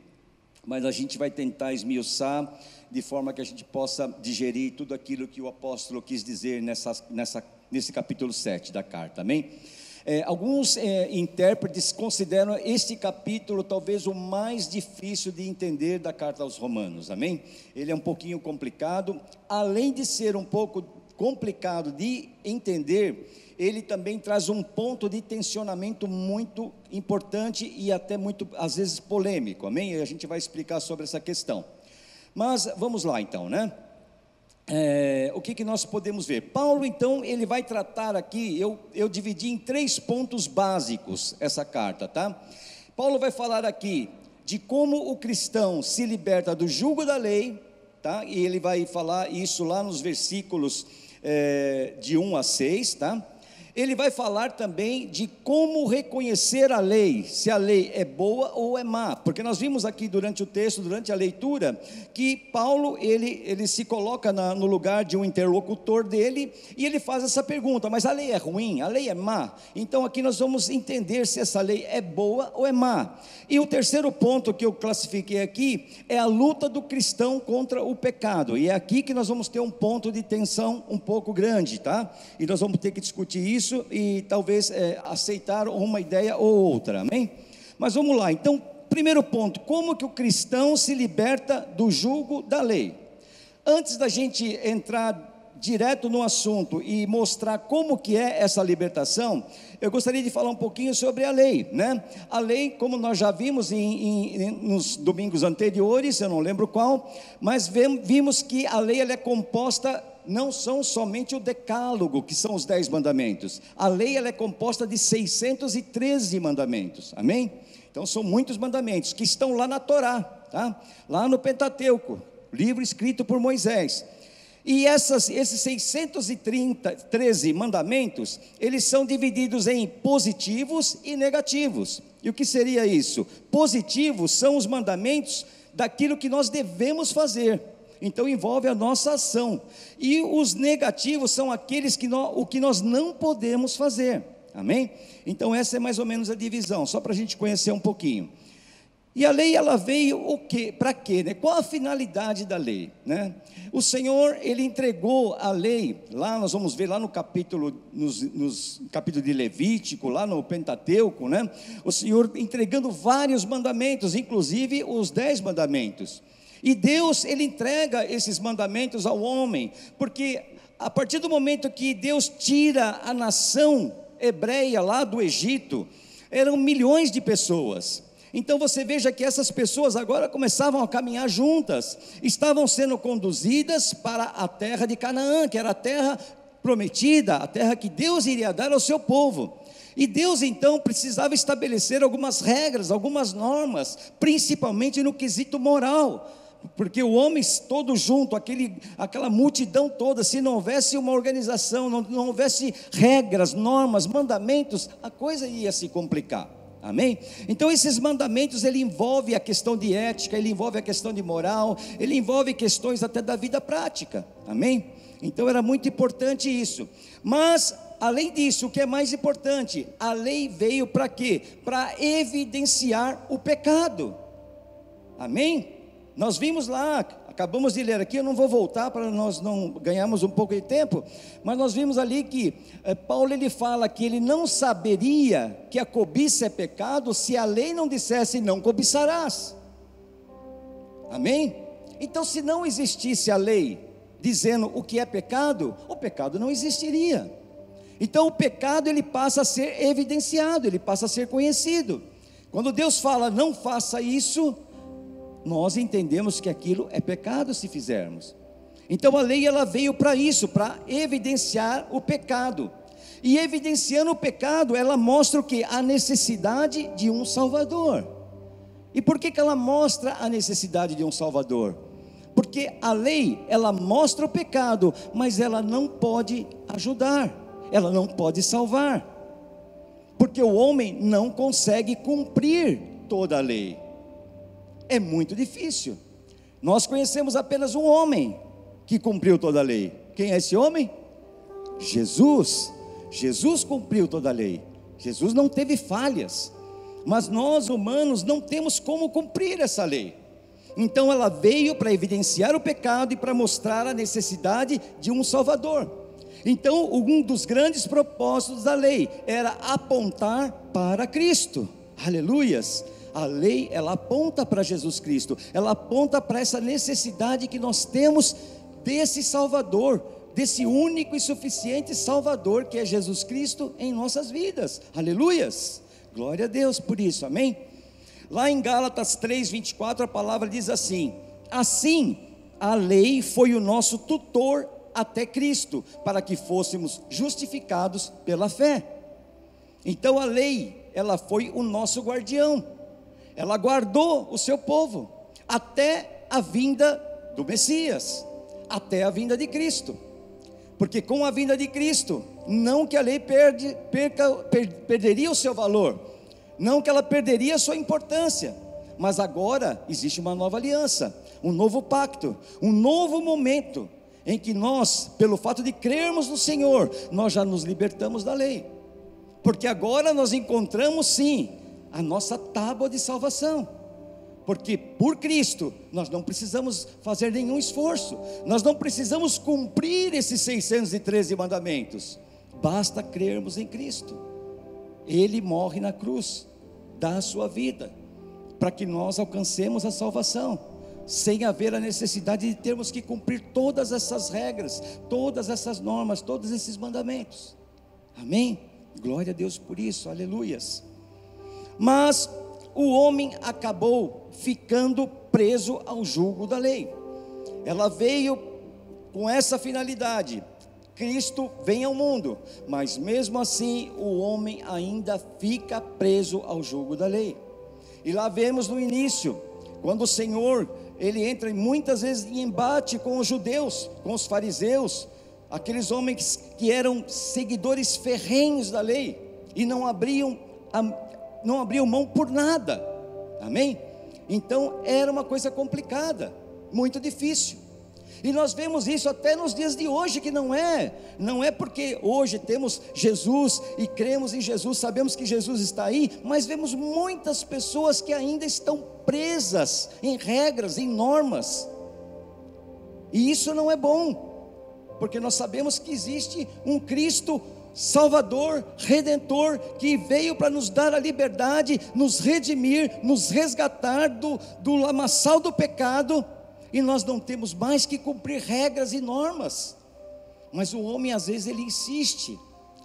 mas a gente vai tentar esmiuçar de forma que a gente possa digerir tudo aquilo que o apóstolo quis dizer nesse capítulo 7 da carta, amém? Alguns intérpretes consideram este capítulo talvez o mais difícil de entender da carta aos Romanos, amém? Ele é um pouquinho complicado, além de ser um pouco complicado de entender, ele também traz um ponto de tensionamento muito importante e até muito, às vezes, polêmico, amém? E a gente vai explicar sobre essa questão, mas vamos lá então, né? O que nós podemos ver? Paulo então, ele vai tratar aqui, eu dividi em 3 pontos básicos essa carta, tá? Paulo vai falar aqui de como o cristão se liberta do jugo da lei, tá? E ele vai falar isso lá nos versículos de 1 a 6, tá? Ele vai falar também de como reconhecer a lei, se a lei é boa ou é má, porque nós vimos aqui durante o texto, durante a leitura, que Paulo, ele se coloca no lugar de um interlocutor dele, e ele faz essa pergunta, mas a lei é ruim, a lei é má? Então aqui nós vamos entender se essa lei é boa ou é má. E o terceiro ponto que eu classifiquei aqui, é a luta do cristão contra o pecado, e é aqui que nós vamos ter um ponto de tensão um pouco grande, tá? E nós vamos ter que discutir isso, e talvez aceitar uma ideia ou outra, amém? Mas vamos lá, então, primeiro ponto, como que o cristão se liberta do jugo da lei? Antes da gente entrar direto no assunto e mostrar como que é essa libertação, eu gostaria de falar um pouquinho sobre a lei, né? A lei, como nós já vimos nos domingos anteriores, eu não lembro qual, mas vimos que a lei ela é composta, não são somente o decálogo, que são os 10 mandamentos, a lei ela é composta de 613 mandamentos, amém? Então são muitos mandamentos, que estão lá na Torá, tá? Lá no Pentateuco, livro escrito por Moisés, e esses 613 mandamentos, eles são divididos em positivos e negativos. E o que seria isso? Positivos são os mandamentos daquilo que nós devemos fazer, então envolve a nossa ação, e os negativos são aqueles o que nós não podemos fazer, amém? Então essa é mais ou menos a divisão, só para a gente conhecer um pouquinho. E a lei ela veio o quê? Para quê, né? Qual a finalidade da lei, né? O Senhor, ele entregou a lei, lá nós vamos ver lá no capítulo, nos capítulo de Levítico, lá no Pentateuco, né? O Senhor entregando vários mandamentos, inclusive os 10 mandamentos. E Deus, ele entrega esses mandamentos ao homem, porque a partir do momento que Deus tira a nação hebreia lá do Egito, eram milhões de pessoas. Então você veja que essas pessoas agora começavam a caminhar juntas, estavam sendo conduzidas para a terra de Canaã, que era a terra prometida, a terra que Deus iria dar ao seu povo. E Deus então precisava estabelecer algumas regras, algumas normas, principalmente no quesito moral, porque o homem todo junto, aquela multidão toda, se não houvesse uma organização, não houvesse regras, normas, mandamentos, a coisa ia se complicar, amém? Então esses mandamentos, ele envolve a questão de ética, ele envolve a questão de moral, ele envolve questões até da vida prática, amém? Então era muito importante isso, mas além disso, o que é mais importante, a lei veio para quê? Para evidenciar o pecado, amém? Nós vimos lá, acabamos de ler aqui, eu não vou voltar para nós não ganharmos um pouco de tempo, mas nós vimos ali que Paulo ele fala que ele não saberia que a cobiça é pecado se a lei não dissesse não cobiçarás, amém? Então se não existisse a lei dizendo o que é pecado, o pecado não existiria. Então o pecado ele passa a ser evidenciado, ele passa a ser conhecido. Quando Deus fala não faça isso, nós entendemos que aquilo é pecado se fizermos. Então a lei ela veio para isso, para evidenciar o pecado. E evidenciando o pecado, ela mostra o que? A necessidade de um Salvador. E por que ela mostra a necessidade de um Salvador? Porque a lei, ela mostra o pecado, mas ela não pode ajudar, ela não pode salvar. Porque o homem não consegue cumprir toda a lei. É muito difícil. Nós conhecemos apenas um homem que cumpriu toda a lei. Quem é esse homem? Jesus. Jesus cumpriu toda a lei. Jesus não teve falhas. Mas nós humanos não temos como cumprir essa lei. Então ela veio para evidenciar o pecado e para mostrar a necessidade de um Salvador. Então um dos grandes propósitos da lei era apontar para Cristo. Aleluias! A lei ela aponta para Jesus Cristo. Ela aponta para essa necessidade que nós temos desse Salvador, desse único e suficiente Salvador que é Jesus Cristo em nossas vidas. Aleluias! Glória a Deus por isso, amém? Lá em Gálatas 3:24 a palavra diz assim: assim a lei foi o nosso tutor até Cristo, para que fôssemos justificados pela fé. Então a lei, ela foi o nosso guardião, ela guardou o seu povo, até a vinda do Messias, até a vinda de Cristo. Porque com a vinda de Cristo, não que a lei perderia o seu valor, não que ela perderia a sua importância, mas agora existe uma nova aliança, um novo pacto, um novo momento, em que nós, pelo fato de crermos no Senhor, nós já nos libertamos da lei, porque agora nós encontramos sim, a nossa tábua de salvação, porque por Cristo, nós não precisamos fazer nenhum esforço, nós não precisamos cumprir esses 613 mandamentos, basta crermos em Cristo. Ele morre na cruz, dá a sua vida, para que nós alcancemos a salvação, sem haver a necessidade de termos que cumprir todas essas regras, todas essas normas, todos esses mandamentos, amém? Glória a Deus por isso, aleluias. Mas o homem acabou ficando preso ao jugo da lei. Ela veio com essa finalidade. Cristo vem ao mundo, mas mesmo assim o homem ainda fica preso ao jugo da lei. E lá vemos no início, quando o Senhor, ele entra muitas vezes em embate com os judeus, com os fariseus, aqueles homens que eram seguidores ferrenhos da lei, e não abriam mão por nada, amém? Então era uma coisa complicada, muito difícil, e nós vemos isso até nos dias de hoje, que não é porque hoje temos Jesus e cremos em Jesus, sabemos que Jesus está aí, mas vemos muitas pessoas que ainda estão presas em regras, em normas, e isso não é bom, porque nós sabemos que existe um Cristo Salvador, Redentor, que veio para nos dar a liberdade, nos redimir, nos resgatar do lamaçal do pecado, e nós não temos mais que cumprir regras e normas. Mas o homem às vezes ele insiste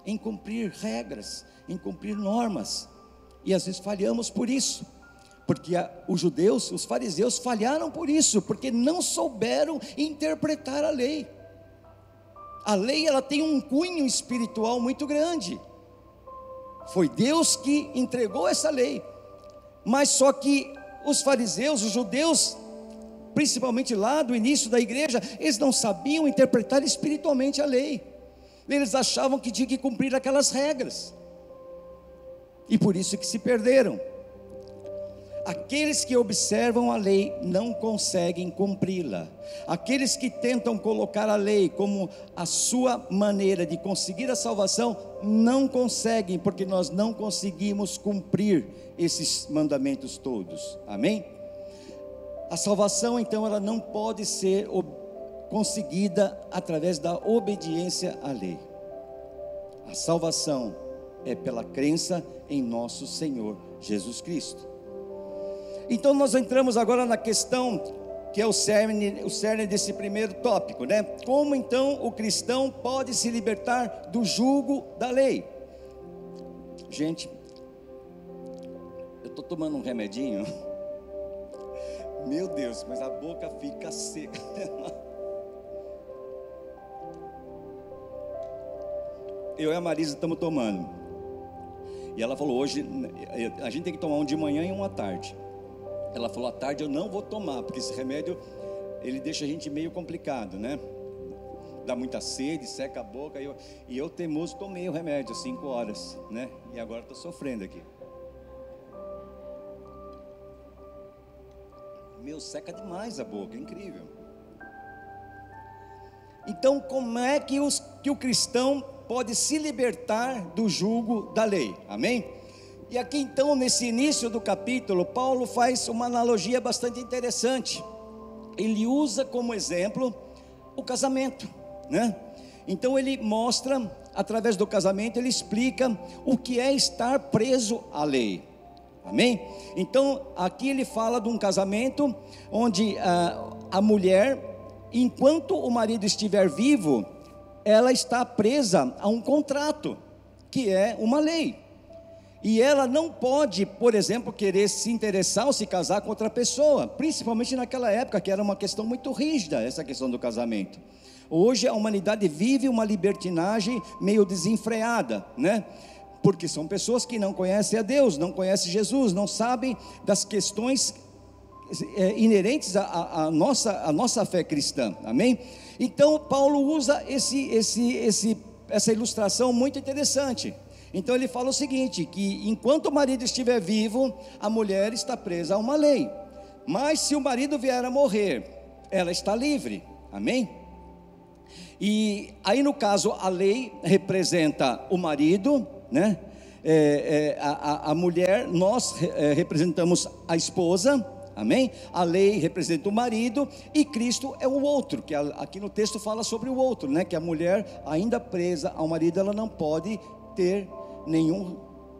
em cumprir regras, em cumprir normas, e às vezes falhamos por isso, porque os judeus, os fariseus falharam por isso, porque não souberam interpretar a lei. A lei ela tem um cunho espiritual muito grande, foi Deus que entregou essa lei, mas só que os fariseus, os judeus, principalmente lá do início da igreja, eles não sabiam interpretar espiritualmente a lei, eles achavam que tinha que cumprir aquelas regras, e por isso que se perderam. Aqueles que observam a lei não conseguem cumpri-la. Aqueles que tentam colocar a lei como a sua maneira de conseguir a salvação, não conseguem, porque nós não conseguimos cumprir esses mandamentos todos, amém? A salvação então ela não pode ser conseguida através da obediência à lei. A salvação é pela crença em nosso Senhor Jesus Cristo. Então nós entramos agora na questão que é o cerne desse primeiro tópico, né? Como então o cristão pode se libertar do jugo da lei? Gente, eu estou tomando um remedinho, Meu Deus, mas a boca fica seca. Eu e a Marisa estamos tomando. E ela falou, hoje a gente tem que tomar um de manhã e um à tarde. Ela falou, à tarde eu não vou tomar, porque esse remédio, ele deixa a gente meio complicado, né? Dá muita sede, seca a boca. E eu teimoso, tomei o remédio 5 horas, né? E agora estou sofrendo aqui. Meu, seca demais a boca, é incrível. Então, como é que o cristão pode se libertar do jugo da lei? Amém? E aqui então, nesse início do capítulo, Paulo faz uma analogia bastante interessante. Ele usa como exemplo o casamento, né? Então ele mostra, através do casamento, ele explica o que é estar preso à lei. Amém? Então aqui ele fala de um casamento onde a mulher, enquanto o marido estiver vivo, ela está presa a um contrato, que é uma lei. E ela não pode, por exemplo, querer se interessar ou se casar com outra pessoa, principalmente naquela época, que era uma questão muito rígida, essa questão do casamento. Hoje a humanidade vive uma libertinagem meio desenfreada, né? Porque são pessoas que não conhecem a Deus, não conhecem Jesus, não sabem das questões inerentes à nossa fé cristã, amém? Então Paulo usa essa ilustração muito interessante. Então ele fala o seguinte, que enquanto o marido estiver vivo, a mulher está presa a uma lei, mas se o marido vier a morrer, ela está livre, amém? E aí no caso a lei representa o marido, né? A mulher, nós representamos a esposa, amém? A lei representa o marido e Cristo é o outro, que aqui no texto fala sobre o outro, né? Que a mulher ainda presa ao marido, ela não pode ter nenhum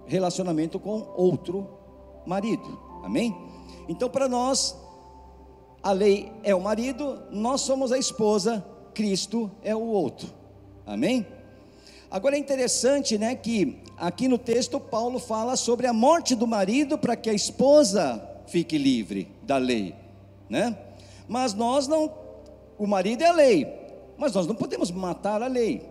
relacionamento com outro marido, amém? Então para nós, a lei é o marido, nós somos a esposa, Cristo é o outro, amém? Agora é interessante, né, que aqui no texto Paulo fala sobre a morte do marido para que a esposa fique livre da lei, né? Mas nós não, o marido é a lei, mas nós não podemos matar a lei,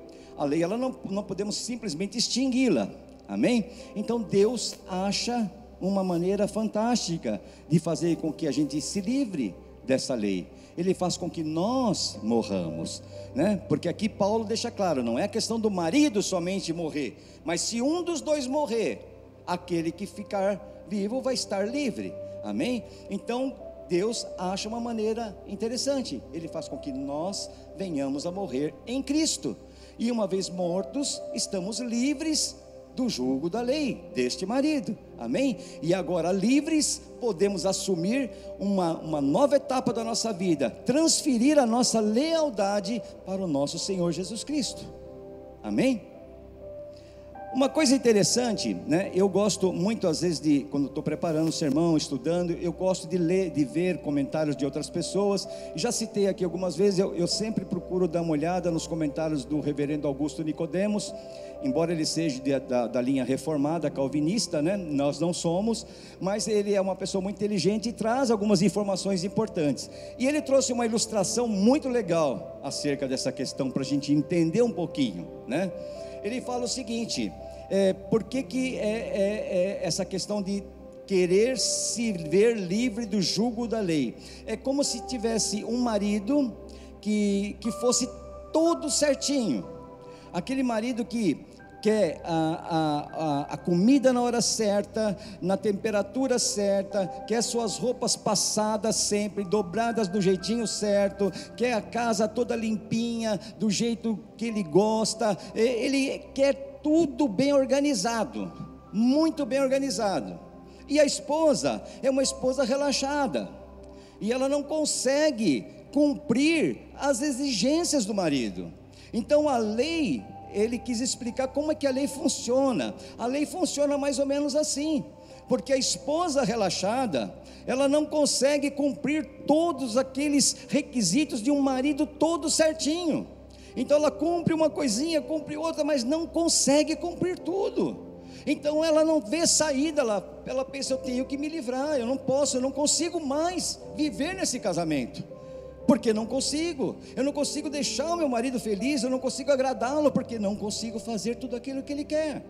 ela não podemos simplesmente extingui-la, amém? Então Deus acha uma maneira fantástica de fazer com que a gente se livre dessa lei. Ele faz com que nós morramos, né? Porque aqui Paulo deixa claro, não é a questão do marido somente morrer, mas se um dos dois morrer, aquele que ficar vivo vai estar livre, amém? Então Deus acha uma maneira interessante, ele faz com que nós venhamos a morrer em Cristo, e uma vez mortos, estamos livres do jugo da lei, deste marido, amém? E agora livres, podemos assumir uma nova etapa da nossa vida, transferir a nossa lealdade para o nosso Senhor Jesus Cristo, amém? Uma coisa interessante, né? Eu gosto muito às vezes quando estou preparando o sermão, estudando, eu gosto de ler, de ver comentários de outras pessoas. Já citei aqui algumas vezes, eu sempre procuro dar uma olhada nos comentários do reverendo Augusto Nicodemos, embora ele seja da linha reformada, calvinista, né? Nós não somos, mas ele é uma pessoa muito inteligente e traz algumas informações importantes. E ele trouxe uma ilustração muito legal acerca dessa questão, para a gente entender um pouquinho, né? Ele fala o seguinte, por que essa questão de querer se ver livre do jugo da lei? É como se tivesse um marido que fosse todo certinho, aquele marido que quer a comida na hora certa, na temperatura certa, quer suas roupas passadas sempre, dobradas do jeitinho certo, quer a casa toda limpinha, do jeito que ele gosta, ele quer tudo bem organizado, muito bem organizado. E a esposa é uma esposa relaxada, e ela não consegue cumprir as exigências do marido. Então a lei, ele quis explicar como é que a lei funciona. A lei funciona mais ou menos assim, porque a esposa relaxada, ela não consegue cumprir todos aqueles requisitos de um marido todo certinho. Então ela cumpre uma coisinha, cumpre outra, mas não consegue cumprir tudo. Então ela não vê saída, ela pensa: eu tenho que me livrar, eu não consigo mais viver nesse casamento, porque eu não consigo deixar o meu marido feliz, eu não consigo agradá-lo, porque não consigo fazer tudo aquilo que ele quer.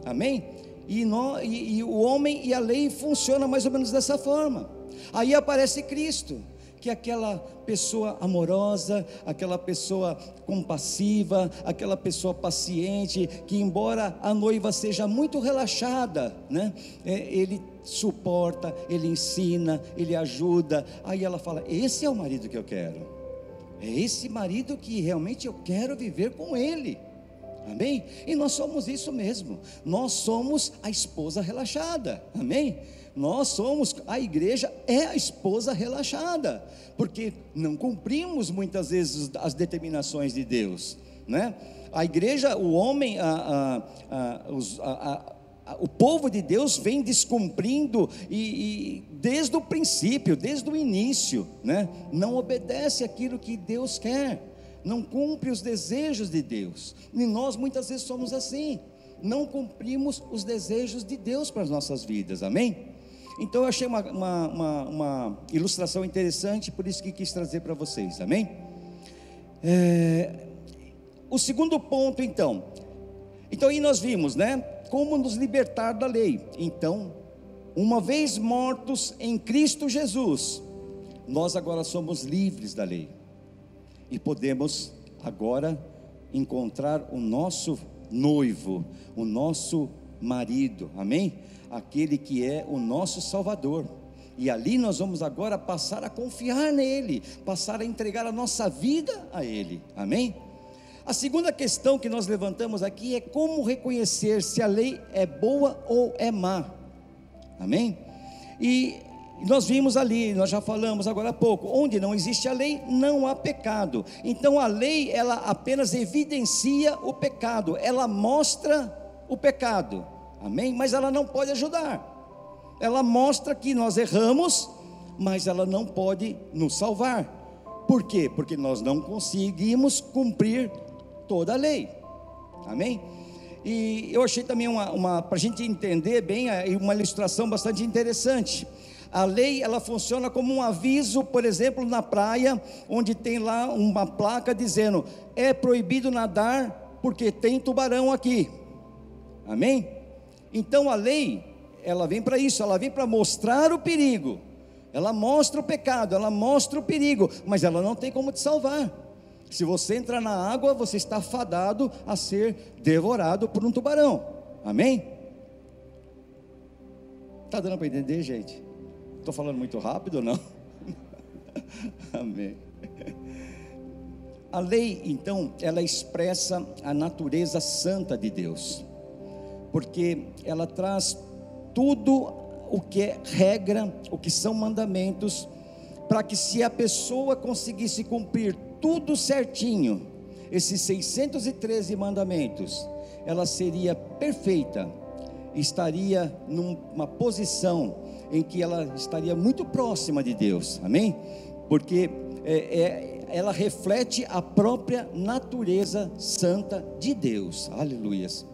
Amém? E o homem e a lei funciona mais ou menos dessa forma. Aí aparece Cristo, que é aquela pessoa amorosa, aquela pessoa compassiva, aquela pessoa paciente, que embora a noiva seja muito relaxada, né, ele suporta, ele ensina, ele ajuda. Aí ela fala: esse é o marido que eu quero, é esse marido que realmente eu quero viver com ele. Amém? E nós somos isso mesmo, nós somos a esposa relaxada. Amém? Nós somos, a igreja é a esposa relaxada, porque não cumprimos muitas vezes as determinações de Deus, né? A igreja, o homem, o povo de Deus vem descumprindo e desde o princípio, desde o início, né? Não obedece aquilo que Deus quer, não cumpre os desejos de Deus. E nós muitas vezes somos assim, não cumprimos os desejos de Deus para as nossas vidas. Amém? Então eu achei uma ilustração interessante, por isso que quis trazer para vocês. Amém? O segundo ponto, então aí nós vimos, né, como nos libertar da lei. Então, uma vez mortos em Cristo Jesus, nós agora somos livres da lei, e podemos agora encontrar o nosso noivo, o nosso marido. Amém? Aquele que é o nosso Salvador, e ali nós vamos agora passar a confiar nele, passar a entregar a nossa vida a ele. Amém? A segunda questão que nós levantamos aqui é como reconhecer se a lei é boa ou é má. Amém? E nós vimos ali, nós já falamos agora há pouco, onde não existe a lei, não há pecado. Então a lei, ela apenas evidencia o pecado, ela mostra o pecado. Amém? Mas ela não pode ajudar. Ela mostra que nós erramos, mas ela não pode nos salvar. Por quê? Porque nós não conseguimos cumprir toda a lei. Amém? E eu achei também para a gente entender bem, uma ilustração bastante interessante. A lei, ela funciona como um aviso, por exemplo, na praia, onde tem lá uma placa dizendo: é proibido nadar porque tem tubarão aqui. Amém? Então a lei, ela vem para isso, ela vem para mostrar o perigo, ela mostra o pecado, ela mostra o perigo, mas ela não tem como te salvar. Se você entrar na água, você está fadado a ser devorado por um tubarão. Amém? Está dando para entender, gente? Estou falando muito rápido ou não? Amém. A lei, então, ela expressa a natureza santa de Deus, porque ela traz tudo o que é regra, o que são mandamentos, para que, se a pessoa conseguisse cumprir tudo certinho, esses 613 mandamentos, ela seria perfeita, estaria numa posição em que ela estaria muito próxima de Deus. Amém? Porque ela reflete a própria natureza santa de Deus. Aleluias.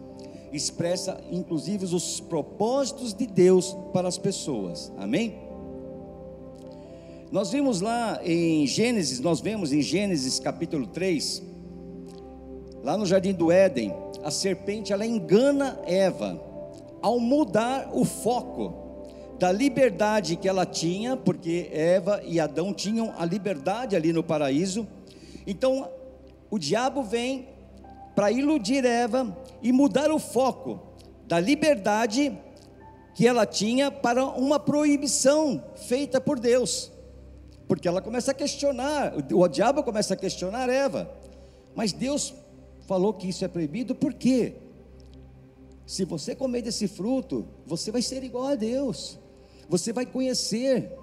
Expressa inclusive os propósitos de Deus para as pessoas. Amém? Nós vimos lá em Gênesis, capítulo 3, lá no jardim do Éden, a serpente, ela engana Eva, ao mudar o foco da liberdade que ela tinha, porque Eva e Adão tinham a liberdade ali no paraíso. Então o diabo vem para iludir Eva e mudar o foco da liberdade que ela tinha para uma proibição feita por Deus, porque ela começa a questionar, o diabo começa a questionar Eva, mas Deus falou que isso é proibido. Por quê? Se você comer desse fruto, você vai ser igual a Deus, você vai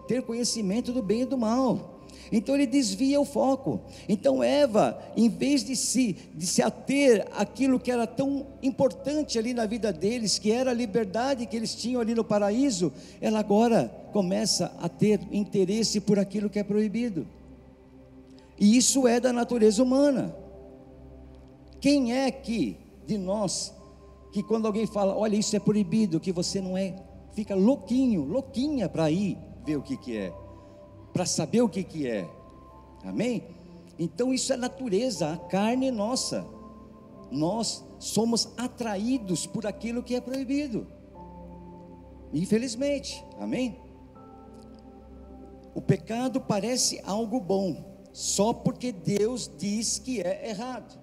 ter conhecimento do bem e do mal. Então ele desvia o foco. Então Eva, em vez de se ater àquilo que era tão importante ali na vida deles, que era a liberdade que eles tinham ali no paraíso, ela agora começa a ter interesse por aquilo que é proibido. E isso é da natureza humana. Quem é que de nós que quando alguém fala, olha, isso é proibido, que você não é, fica louquinho, louquinha para ir ver o que é, para saber o que é, amém? Então isso é natureza, a carne nossa, nós somos atraídos por aquilo que é proibido, infelizmente, amém? O pecado parece algo bom, só porque Deus diz que é errado.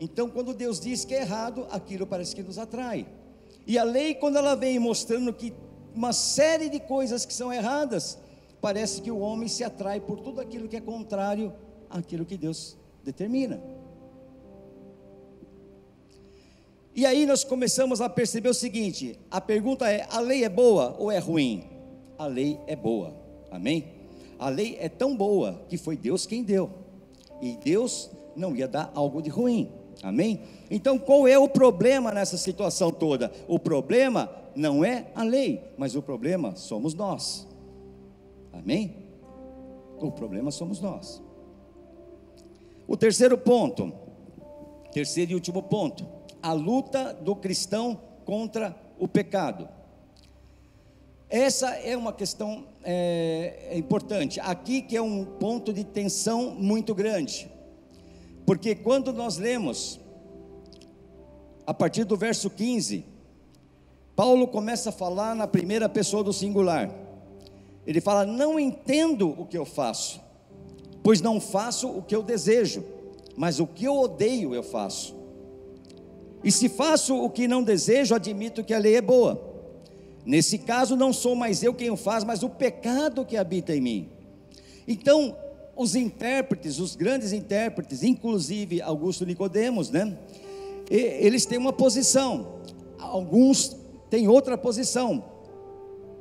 Então quando Deus diz que é errado, aquilo parece que nos atrai. E a lei, quando ela vem mostrando que uma série de coisas que são erradas, parece que o homem se atrai por tudo aquilo que é contrário àquilo que Deus determina. E aí nós começamos a perceber o seguinte, a pergunta é, a lei é boa ou é ruim? A lei é boa, amém? A lei é tão boa que foi Deus quem deu, e Deus não ia dar algo de ruim, amém? Então qual é o problema nessa situação toda? O problema não é a lei, mas o problema somos nós, amém? O problema somos nós. O terceiro ponto, terceiro e último ponto, a luta do cristão contra o pecado. Essa é uma questão importante, aqui que é um ponto de tensão muito grande, porque quando nós lemos, a partir do verso 15, Paulo começa a falar na primeira pessoa do singular, ele fala, não entendo o que eu faço, pois não faço o que eu desejo, mas o que eu odeio eu faço, e se faço o que não desejo, admito que a lei é boa. Nesse caso não sou mais eu quem o faz, mas o pecado que habita em mim. Então os intérpretes, os grandes intérpretes, inclusive Augusto Nicodemos, né? Eles têm uma posição, alguns têm outra posição.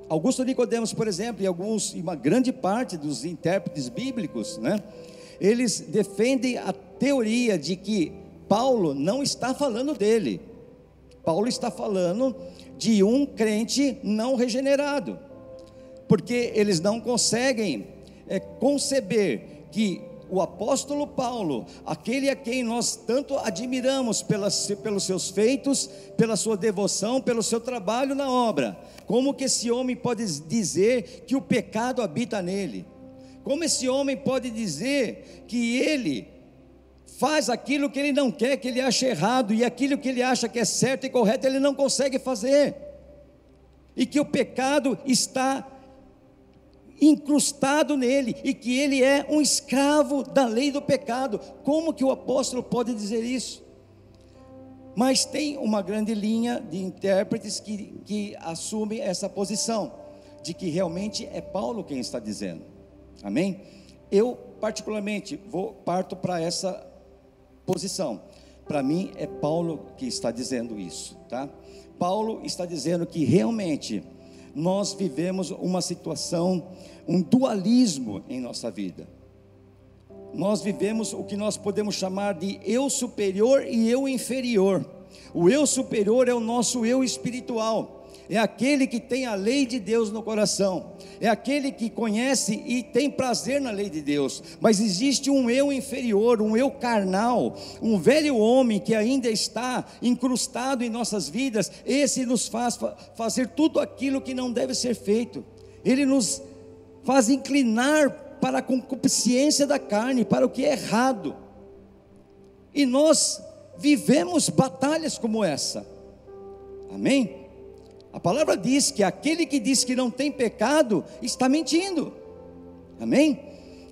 Augusto Nicodemos, por exemplo, e uma grande parte dos intérpretes bíblicos, né? Eles defendem a teoria de que Paulo não está falando dele, Paulo está falando de um crente não regenerado, porque eles não conseguem conceber que o apóstolo Paulo, aquele a quem nós tanto admiramos pelos seus feitos, pela sua devoção, pelo seu trabalho na obra, como que esse homem pode dizer que o pecado habita nele? Como esse homem pode dizer que ele faz aquilo que ele não quer, que ele acha errado, e aquilo que ele acha que é certo e correto, ele não consegue fazer, e que o pecado está incrustado nele, e que ele é um escravo da lei do pecado? Como que o apóstolo pode dizer isso? Mas tem uma grande linha de intérpretes que assumem essa posição, de que realmente é Paulo quem está dizendo, amém? Eu particularmente parto para essa posição, para mim é Paulo que está dizendo isso, tá? Paulo está dizendo que realmente nós vivemos uma situação, um dualismo em nossa vida. Nós vivemos o que nós podemos chamar de eu superior e eu inferior. O eu superior é o nosso eu espiritual, é aquele que tem a lei de Deus no coração, é aquele que conhece e tem prazer na lei de Deus. Mas existe um eu inferior, um eu carnal, um velho homem que ainda está incrustado em nossas vidas. Esse nos faz fazer tudo aquilo que não deve ser feito, ele nos faz inclinar para a concupiscência da carne, para o que é errado, e nós vivemos batalhas como essa, amém? A palavra diz que aquele que diz que não tem pecado, está mentindo, amém?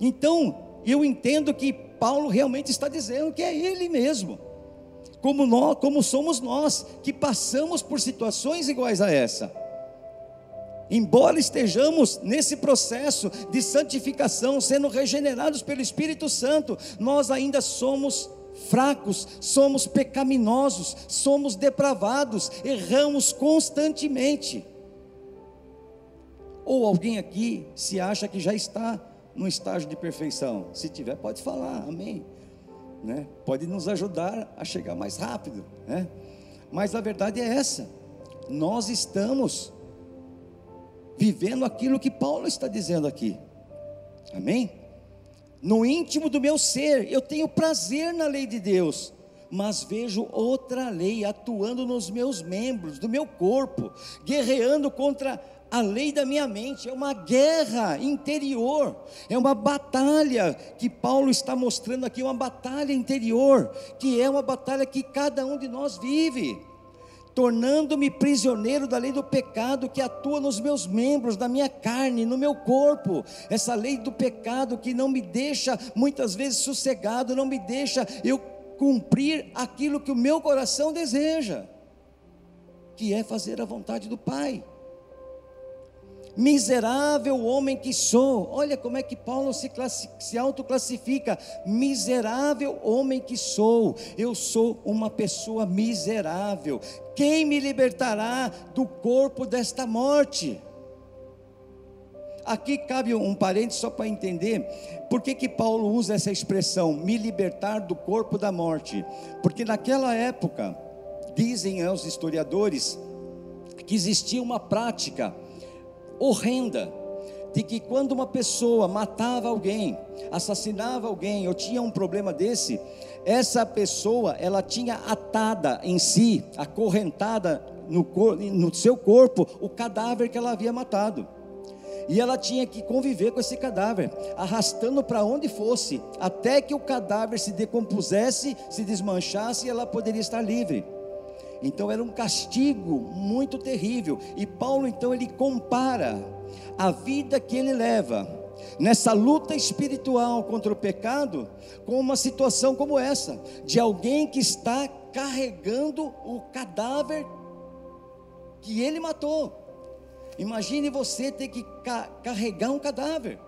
Então, eu entendo que Paulo realmente está dizendo que é ele mesmo, como somos nós, que passamos por situações iguais a essa. Embora estejamos nesse processo de santificação, sendo regenerados pelo Espírito Santo, nós ainda somos fracos, somos pecaminosos, somos depravados, erramos constantemente. Ou alguém aqui se acha que já está no estágio de perfeição? Se tiver, pode falar, amém, né? Pode nos ajudar a chegar mais rápido, né? Mas a verdade é essa, nós estamos vivendo aquilo que Paulo está dizendo aqui, amém? No íntimo do meu ser, eu tenho prazer na lei de Deus, mas vejo outra lei atuando nos meus membros, do meu corpo, guerreando contra a lei da minha mente. É uma guerra interior, é uma batalha que Paulo está mostrando aqui, uma batalha interior, que é uma batalha que cada um de nós vive, tornando-me prisioneiro da lei do pecado que atua nos meus membros, na minha carne, no meu corpo. Essa lei do pecado que não me deixa muitas vezes sossegado, não me deixa eu cumprir aquilo que o meu coração deseja, que é fazer a vontade do Pai. Miserável homem que sou. Olha como é que Paulo se autoclassifica: miserável homem que sou. Eu sou uma pessoa miserável. Quem me libertará do corpo desta morte? Aqui cabe um parênteses só para entender por que Paulo usa essa expressão, me libertar do corpo da morte. Porque naquela época, dizem os historiadores, que existia uma prática horrenda, de que quando uma pessoa matava alguém, assassinava alguém, ou tinha um problema desse, essa pessoa, ela tinha atada em si, acorrentada no seu corpo, o cadáver que ela havia matado, e ela tinha que conviver com esse cadáver, arrastando para onde fosse, até que o cadáver se decompusesse, se desmanchasse, e ela poderia estar livre. Então era um castigo muito terrível. E Paulo então ele compara a vida que ele leva nessa luta espiritual contra o pecado com uma situação como essa, de alguém que está carregando o cadáver que ele matou. Imagine você ter que carregar um cadáver,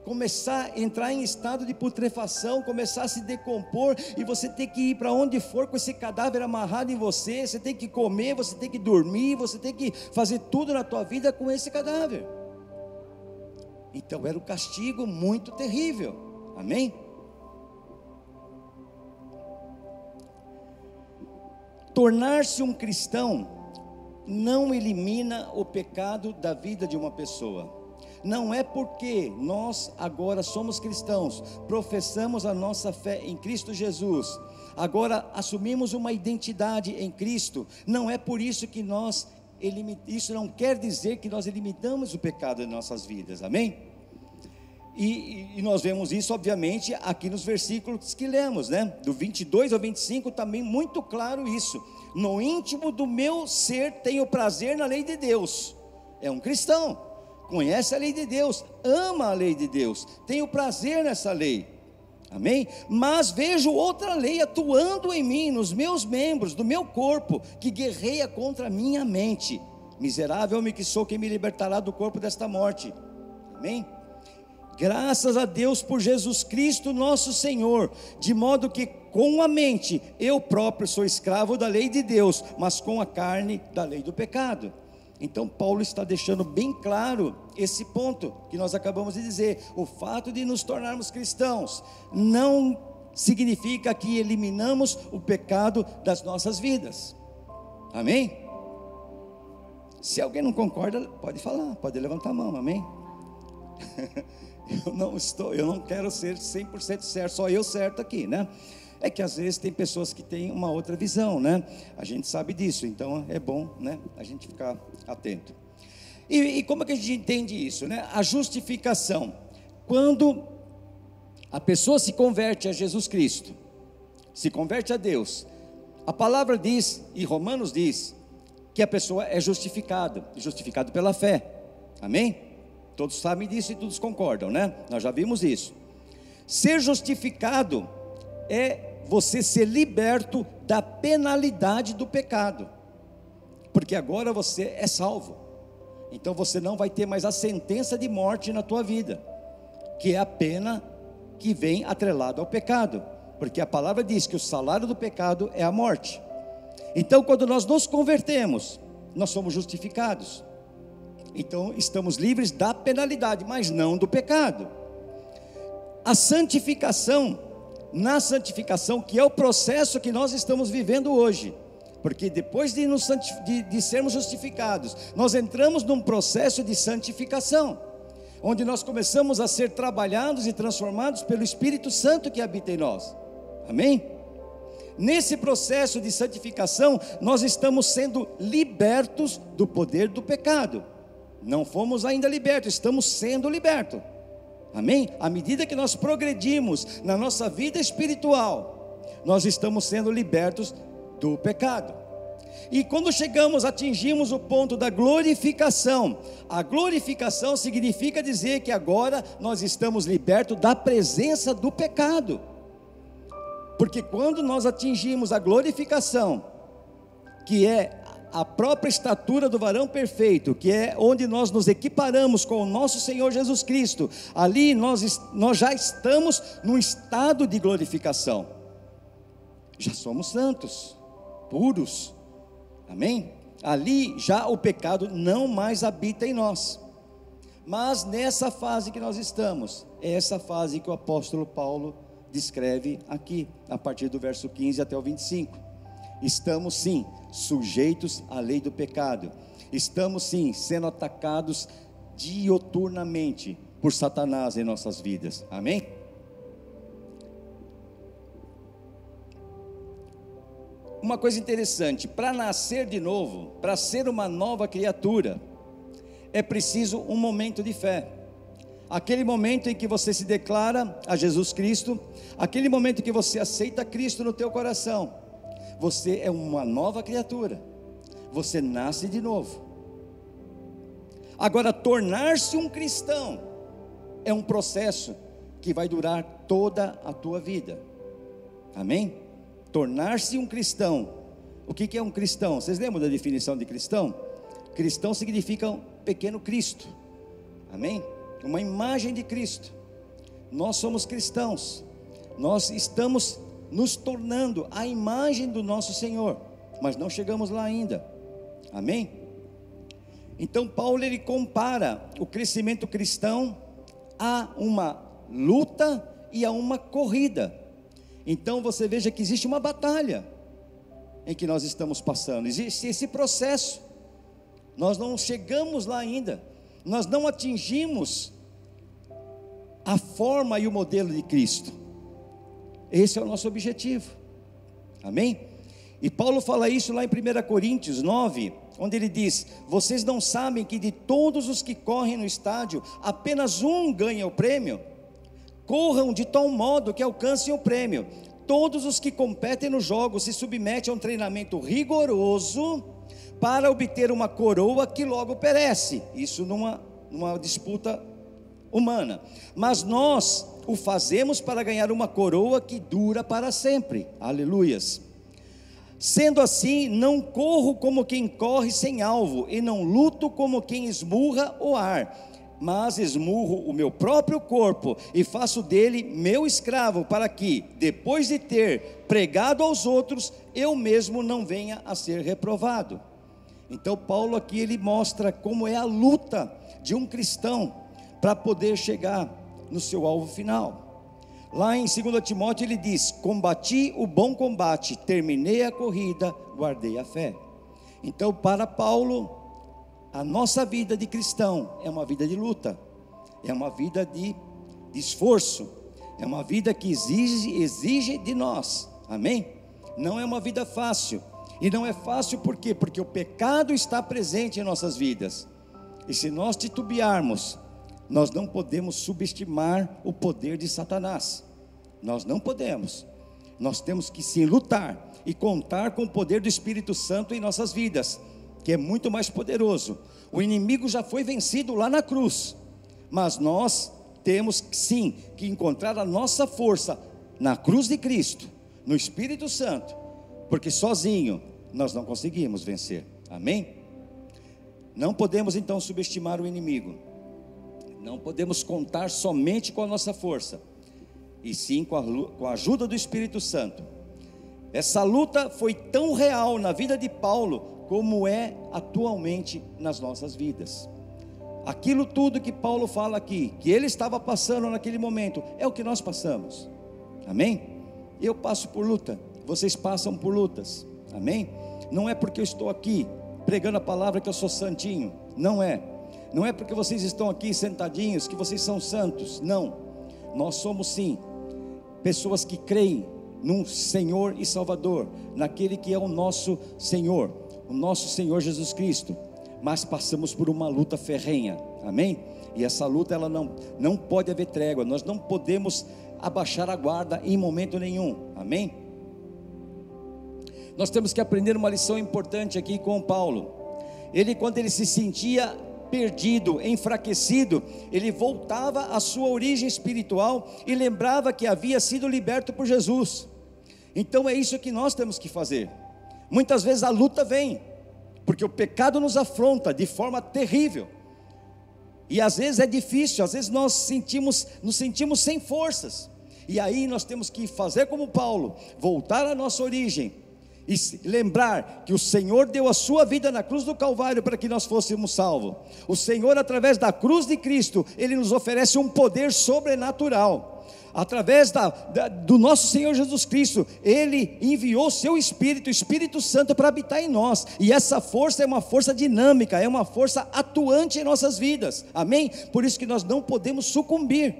começar a entrar em estado de putrefação, começar a se decompor, e você tem que ir para onde for com esse cadáver amarrado em você. Você tem que comer, você tem que dormir, você tem que fazer tudo na tua vida com esse cadáver. Então era um castigo muito terrível. Amém? Tornar-se um cristão não elimina o pecado da vida de uma pessoa. Não é porque nós agora somos cristãos, professamos a nossa fé em Cristo Jesus, agora assumimos uma identidade em Cristo, não é por isso que isso não quer dizer que nós eliminamos o pecado em nossas vidas. Amém? E nós vemos isso obviamente aqui nos versículos que lemos, né? Do 22 ao 25 também muito claro isso. No íntimo do meu ser tenho prazer na lei de Deus. É um cristão, conhece a lei de Deus, ama a lei de Deus, tenho prazer nessa lei. Amém? Mas vejo outra lei atuando em mim, nos meus membros, do meu corpo, que guerreia contra a minha mente. Miserável homem que sou, quem me libertará do corpo desta morte? Amém? Graças a Deus por Jesus Cristo nosso Senhor, de modo que com a mente eu próprio sou escravo da lei de Deus, mas com a carne da lei do pecado. Então Paulo está deixando bem claro esse ponto que nós acabamos de dizer. O fato de nos tornarmos cristãos não significa que eliminamos o pecado das nossas vidas. Amém? Se alguém não concorda, pode falar, pode levantar a mão. Amém? Eu não quero ser 100% certo, só eu certo aqui, né? É que às vezes tem pessoas que têm uma outra visão, né? A gente sabe disso, então é bom, né, a gente ficar atento. E como é que a gente entende isso, né? A justificação, quando a pessoa se converte a Jesus Cristo, se converte a Deus, a palavra diz, e Romanos diz, que a pessoa é justificado pela fé. Amém? Todos sabem disso e todos concordam, né? Nós já vimos isso. Ser justificado é você ser liberto da penalidade do pecado, porque agora você é salvo. Então você não vai ter mais a sentença de morte na tua vida, que é a pena que vem atrelado ao pecado, porque a palavra diz que o salário do pecado é a morte. Então quando nós nos convertemos, nós somos justificados. Então estamos livres da penalidade, mas não do pecado. A santificação, na santificação, que é o processo que nós estamos vivendo hoje, porque depois de sermos justificados, nós entramos num processo de santificação, onde nós começamos a ser trabalhados e transformados pelo Espírito Santo que habita em nós. Amém? nesse processo de santificação, nós estamos sendo libertos do poder do pecado. Não fomos ainda libertos, estamos sendo libertos. Amém? À medida que nós progredimos na nossa vida espiritual, nós estamos sendo libertos do pecado. E quando atingimos o ponto da glorificação, a glorificação significa dizer que agora nós estamos libertos da presença do pecado. Porque quando nós atingimos a glorificação, que é a própria estatura do varão perfeito, que é onde nós nos equiparamos com o nosso Senhor Jesus Cristo, ali nós já estamos num estado de glorificação, já somos santos, puros, amém? Ali já o pecado não mais habita em nós. Mas nessa fase que nós estamos, é essa fase que o apóstolo Paulo descreve aqui, a partir do verso 15 até o 25. Estamos sim sujeitos à lei do pecado, estamos sim sendo atacados dioturnamente por Satanás em nossas vidas, amém? Uma coisa interessante, para nascer de novo, para ser uma nova criatura, é preciso um momento de fé. Aquele momento em que você se declara a Jesus Cristo, aquele momento em que você aceita Cristo no teu coração, você é uma nova criatura, você nasce de novo. Agora, tornar-se um cristão é um processo que vai durar toda a tua vida, amém? Tornar-se um cristão. O que é um cristão? Vocês lembram da definição de cristão? Cristão significa um pequeno Cristo, amém? Uma imagem de Cristo. Nós somos cristãos, nós estamos nos tornando a imagem do nosso Senhor, mas não chegamos lá ainda, amém? Então Paulo ele compara o crescimento cristão a uma luta e a uma corrida. Então você veja que existe uma batalha em que nós estamos passando, existe esse processo, nós não chegamos lá ainda, nós não atingimos a forma e o modelo de Cristo. Esse é o nosso objetivo, amém? E Paulo fala isso lá em 1 Coríntios 9, onde ele diz: vocês não sabem que de todos os que correm no estádio, apenas um ganha o prêmio? Corram de tal modo que alcancem o prêmio. Todos os que competem nos jogos se submetem a um treinamento rigoroso para obter uma coroa que logo perece. Isso numa disputa humana. Mas nós o fazemos para ganhar uma coroa que dura para sempre. Aleluias. Sendo assim, não corro como quem corre sem alvo, e não luto como quem esmurra o ar, mas esmurro o meu próprio corpo e faço dele meu escravo, para que, depois de ter pregado aos outros, eu mesmo não venha a ser reprovado. Então Paulo aqui ele mostra como é a luta de um cristão para poder chegar no seu alvo final. Lá em 2 Timóteo ele diz: combati o bom combate, terminei a corrida, guardei a fé. Então para Paulo, a nossa vida de cristão é uma vida de luta, é uma vida de esforço, é uma vida que exige de nós, amém? Não é uma vida fácil, e não é fácil por quê? Porque o pecado está presente em nossas vidas, e se nós titubearmos, nós não podemos subestimar o poder de Satanás, nós não podemos, nós temos que sim lutar, e contar com o poder do Espírito Santo em nossas vidas, que é muito mais poderoso. O inimigo já foi vencido lá na cruz, mas nós temos sim que encontrar a nossa força na cruz de Cristo, no Espírito Santo, porque sozinho nós não conseguimos vencer, amém? Não podemos então subestimar o inimigo, não podemos contar somente com a nossa força, e sim com a ajuda do Espírito Santo. Essa luta foi tão real na vida de Paulo, como é atualmente nas nossas vidas. Aquilo tudo que Paulo fala aqui, que ele estava passando naquele momento, é o que nós passamos, amém? Eu passo por luta, vocês passam por lutas, amém? Não é porque eu estou aqui pregando a palavra que eu sou santinho, não é porque vocês estão aqui sentadinhos que vocês são santos, não. Nós somos sim pessoas que creem num Senhor e Salvador, naquele que é o nosso Senhor Jesus Cristo, mas passamos por uma luta ferrenha, amém? E essa luta, ela não pode haver trégua, nós não podemos abaixar a guarda em momento nenhum, amém? Nós temos que aprender uma lição importante aqui com Paulo. Quando ele se sentia perdido, enfraquecido, ele voltava à sua origem espiritual e lembrava que havia sido liberto por Jesus. Então é isso que nós temos que fazer. Muitas vezes a luta vem, porque o pecado nos afronta de forma terrível, e às vezes é difícil, às vezes nós nos sentimos sem forças, e aí nós temos que fazer como Paulo, voltar à nossa origem, e lembrar que o Senhor deu a sua vida na cruz do Calvário para que nós fôssemos salvos. O Senhor, através da cruz de Cristo, Ele nos oferece um poder sobrenatural. Através do nosso Senhor Jesus Cristo, Ele enviou o seu Espírito, o Espírito Santo, para habitar em nós, e essa força é uma força dinâmica, é uma força atuante em nossas vidas, amém? Por isso que nós não podemos sucumbir,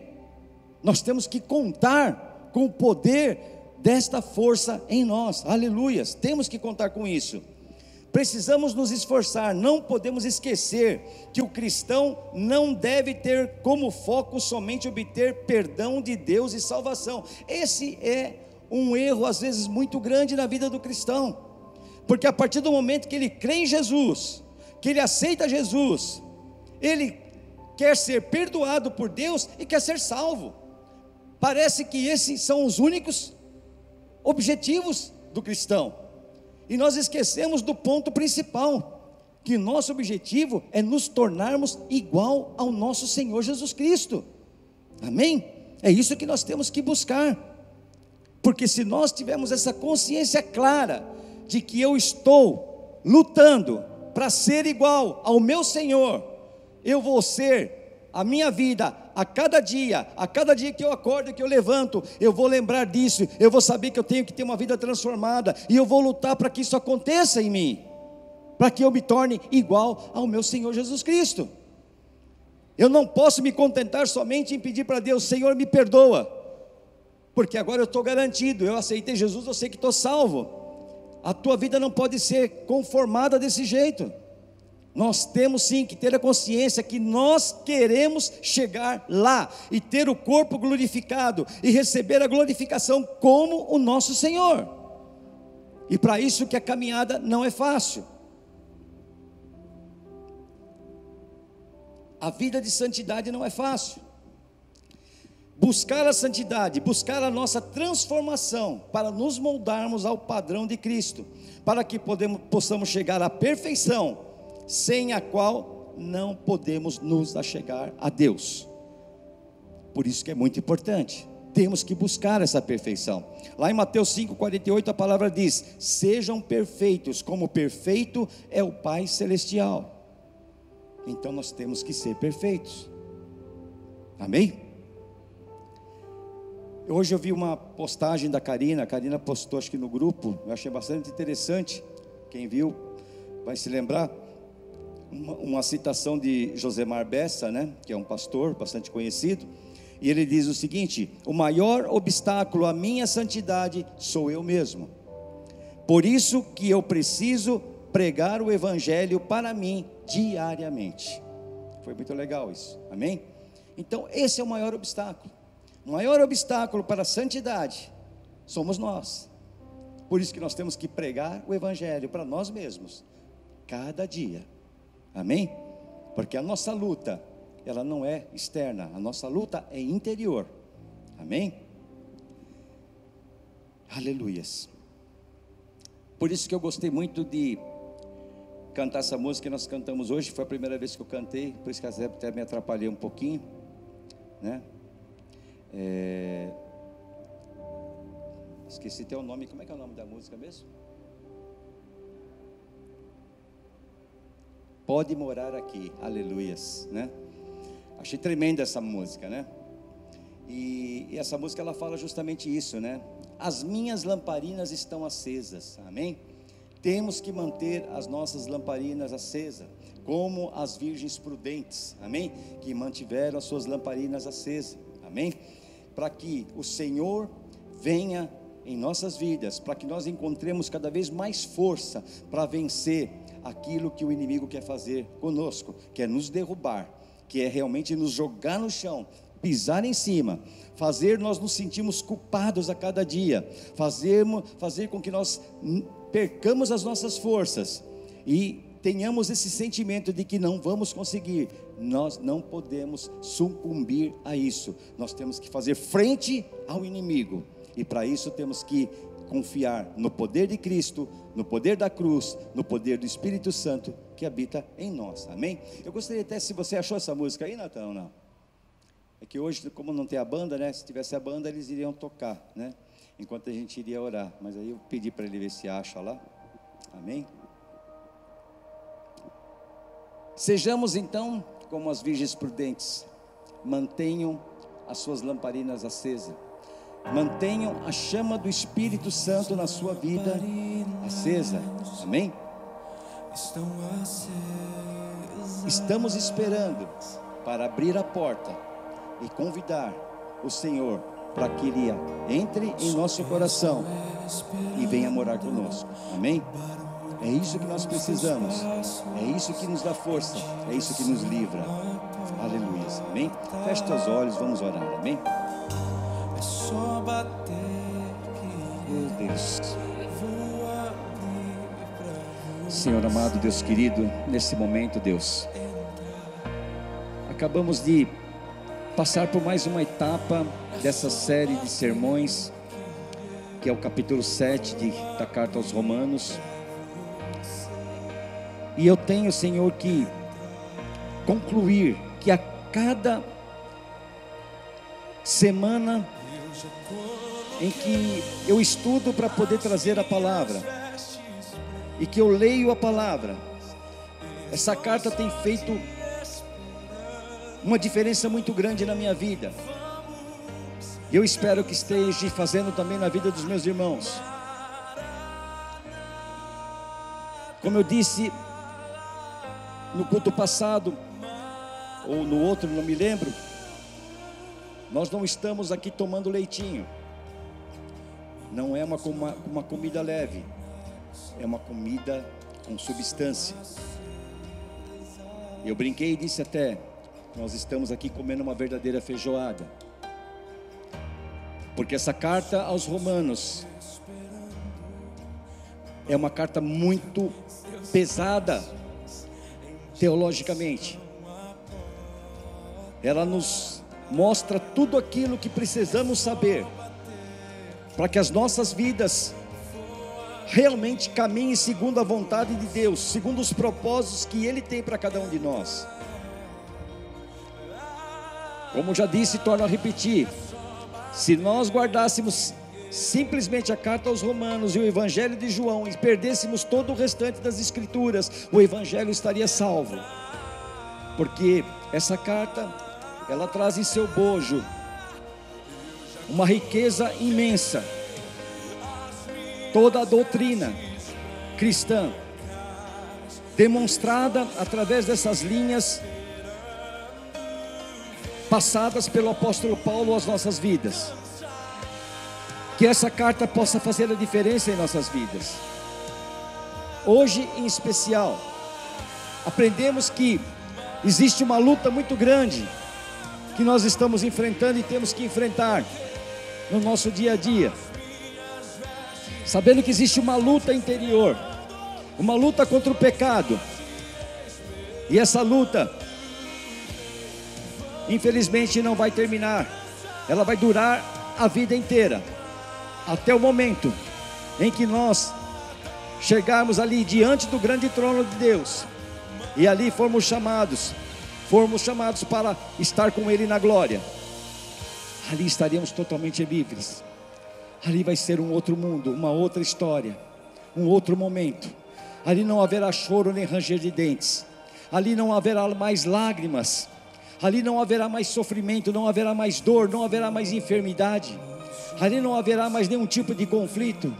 nós temos que contar com o poder desta força em nós, aleluias, temos que contar com isso. Precisamos nos esforçar, não podemos esquecer que o cristão não deve ter como foco somente obter perdão de Deus e salvação. Esse é um erro às vezes muito grande na vida do cristão, porque a partir do momento que ele crê em Jesus, que ele aceita Jesus, ele quer ser perdoado por Deus e quer ser salvo. Parece que esses são os únicos objetivos do cristão, e nós esquecemos do ponto principal, que nosso objetivo é nos tornarmos igual ao nosso Senhor Jesus Cristo, amém? É isso que nós temos que buscar, porque se nós tivermos essa consciência clara, de que eu estou lutando para ser igual ao meu Senhor, eu vou ser, a minha vida, a cada dia que eu acordo, que eu levanto, eu vou lembrar disso, eu vou saber que eu tenho que ter uma vida transformada, e eu vou lutar para que isso aconteça em mim, para que eu me torne igual ao meu Senhor Jesus Cristo. Eu não posso me contentar somente em pedir para Deus: Senhor, me perdoa, porque agora eu estou garantido, eu aceitei Jesus, eu sei que estou salvo. A tua vida não pode ser conformada desse jeito. Nós temos sim que ter a consciência que nós queremos chegar lá e ter o corpo glorificado e receber a glorificação como o nosso Senhor. E para isso que a caminhada não é fácil. A vida de santidade não é fácil. Buscar a santidade, buscar a nossa transformação para nos moldarmos ao padrão de Cristo, para que possamos chegar à perfeição, sem a qual não podemos nos achegar a Deus. Por isso que é muito importante, temos que buscar essa perfeição. Lá em Mateus 5,48 a palavra diz: sejam perfeitos, como perfeito é o Pai Celestial. Então nós temos que ser perfeitos, amém? Hoje eu vi uma postagem da Karina, a Karina postou acho que no grupo, eu achei bastante interessante, quem viu vai se lembrar, uma citação de Josemar Bessa, né, que é um pastor bastante conhecido, e ele diz o seguinte: o maior obstáculo à minha santidade sou eu mesmo, por isso que eu preciso pregar o Evangelho para mim diariamente. Foi muito legal isso, amém? Então esse é o maior obstáculo. O maior obstáculo para a santidade somos nós. Por isso que nós temos que pregar o Evangelho para nós mesmos, cada dia, amém? Porque a nossa luta, ela não é externa, a nossa luta é interior, amém? Aleluias. Por isso que eu gostei muito de cantar essa música que nós cantamos hoje. Foi a primeira vez que eu cantei, por isso que até me atrapalhei um pouquinho, né? Esqueci até o nome. Como é que é o nome da música mesmo? Pode morar aqui, aleluias, né? Achei tremenda essa música, né? E essa música ela fala justamente isso, né? As minhas lamparinas estão acesas, amém? Temos que manter as nossas lamparinas acesas, como as virgens prudentes, amém? Que mantiveram as suas lamparinas acesas, amém? Para que o Senhor venha em nossas vidas, para que nós encontremos cada vez mais força para vencer aquilo que o inimigo quer fazer conosco, que é nos derrubar, que é realmente nos jogar no chão, pisar em cima, fazer nós nos sentirmos culpados a cada dia, fazer com que nós percamos as nossas forças e tenhamos esse sentimento de que não vamos conseguir. Nós não podemos sucumbir a isso. Nós temos que fazer frente ao inimigo, e para isso temos que confiar no poder de Cristo, no poder da cruz, no poder do Espírito Santo que habita em nós, amém? Eu gostaria até, se você achou essa música aí, Natão, ou não? É que hoje, como não tem a banda, né? Se tivesse a banda, eles iriam tocar, né? Enquanto a gente iria orar, mas aí eu pedi para ele ver se acha lá, amém? Sejamos então como as virgens prudentes, mantenham as suas lamparinas acesas, mantenham a chama do Espírito Santo na sua vida acesa, amém? Estamos esperando para abrir a porta e convidar o Senhor para que Ele entre em nosso coração e venha morar conosco, amém? É isso que nós precisamos, é isso que nos dá força, é isso que nos livra, aleluia, amém? Feche teus olhos, vamos orar, amém? É só bater Meu Deus, Senhor amado, Deus querido, nesse momento, Deus, acabamos de passar por mais uma etapa dessa série de sermões, que é o capítulo 7 da carta aos Romanos. E eu tenho, Senhor, que concluir que a cada semana em que eu estudo para poder trazer a palavra, e que eu leio a palavra, essa carta tem feito uma diferença muito grande na minha vida. Eu espero que esteja fazendo também na vida dos meus irmãos. Como eu disse no culto passado, ou no outro, não me lembro, nós não estamos aqui tomando leitinho. Não é uma comida leve, é uma comida com substância. Eu brinquei e disse até, nós estamos aqui comendo uma verdadeira feijoada, porque essa carta aos Romanos é uma carta muito pesada teologicamente. Ela nos mostra tudo aquilo que precisamos saber para que as nossas vidas realmente caminhem segundo a vontade de Deus, segundo os propósitos que Ele tem para cada um de nós. Como já disse e torno a repetir, se nós guardássemos simplesmente a carta aos Romanos e o Evangelho de João e perdêssemos todo o restante das Escrituras, o Evangelho estaria salvo, porque essa carta, ela traz em seu bojo uma riqueza imensa, toda a doutrina cristã, demonstrada através dessas linhas passadas pelo apóstolo Paulo às nossas vidas. Que essa carta possa fazer a diferença em nossas vidas. Hoje em especial, aprendemos que existe uma luta muito grande que nós estamos enfrentando e temos que enfrentar no nosso dia a dia, sabendo que existe uma luta interior, uma luta contra o pecado, e essa luta infelizmente não vai terminar, ela vai durar a vida inteira, até o momento em que nós chegarmos ali diante do grande trono de Deus, e ali formos chamados para estar com Ele na glória. Ali estaremos totalmente livres. Ali vai ser um outro mundo, uma outra história, um outro momento. Ali não haverá choro nem ranger de dentes, ali não haverá mais lágrimas, ali não haverá mais sofrimento, não haverá mais dor, não haverá mais enfermidade, ali não haverá mais nenhum tipo de conflito,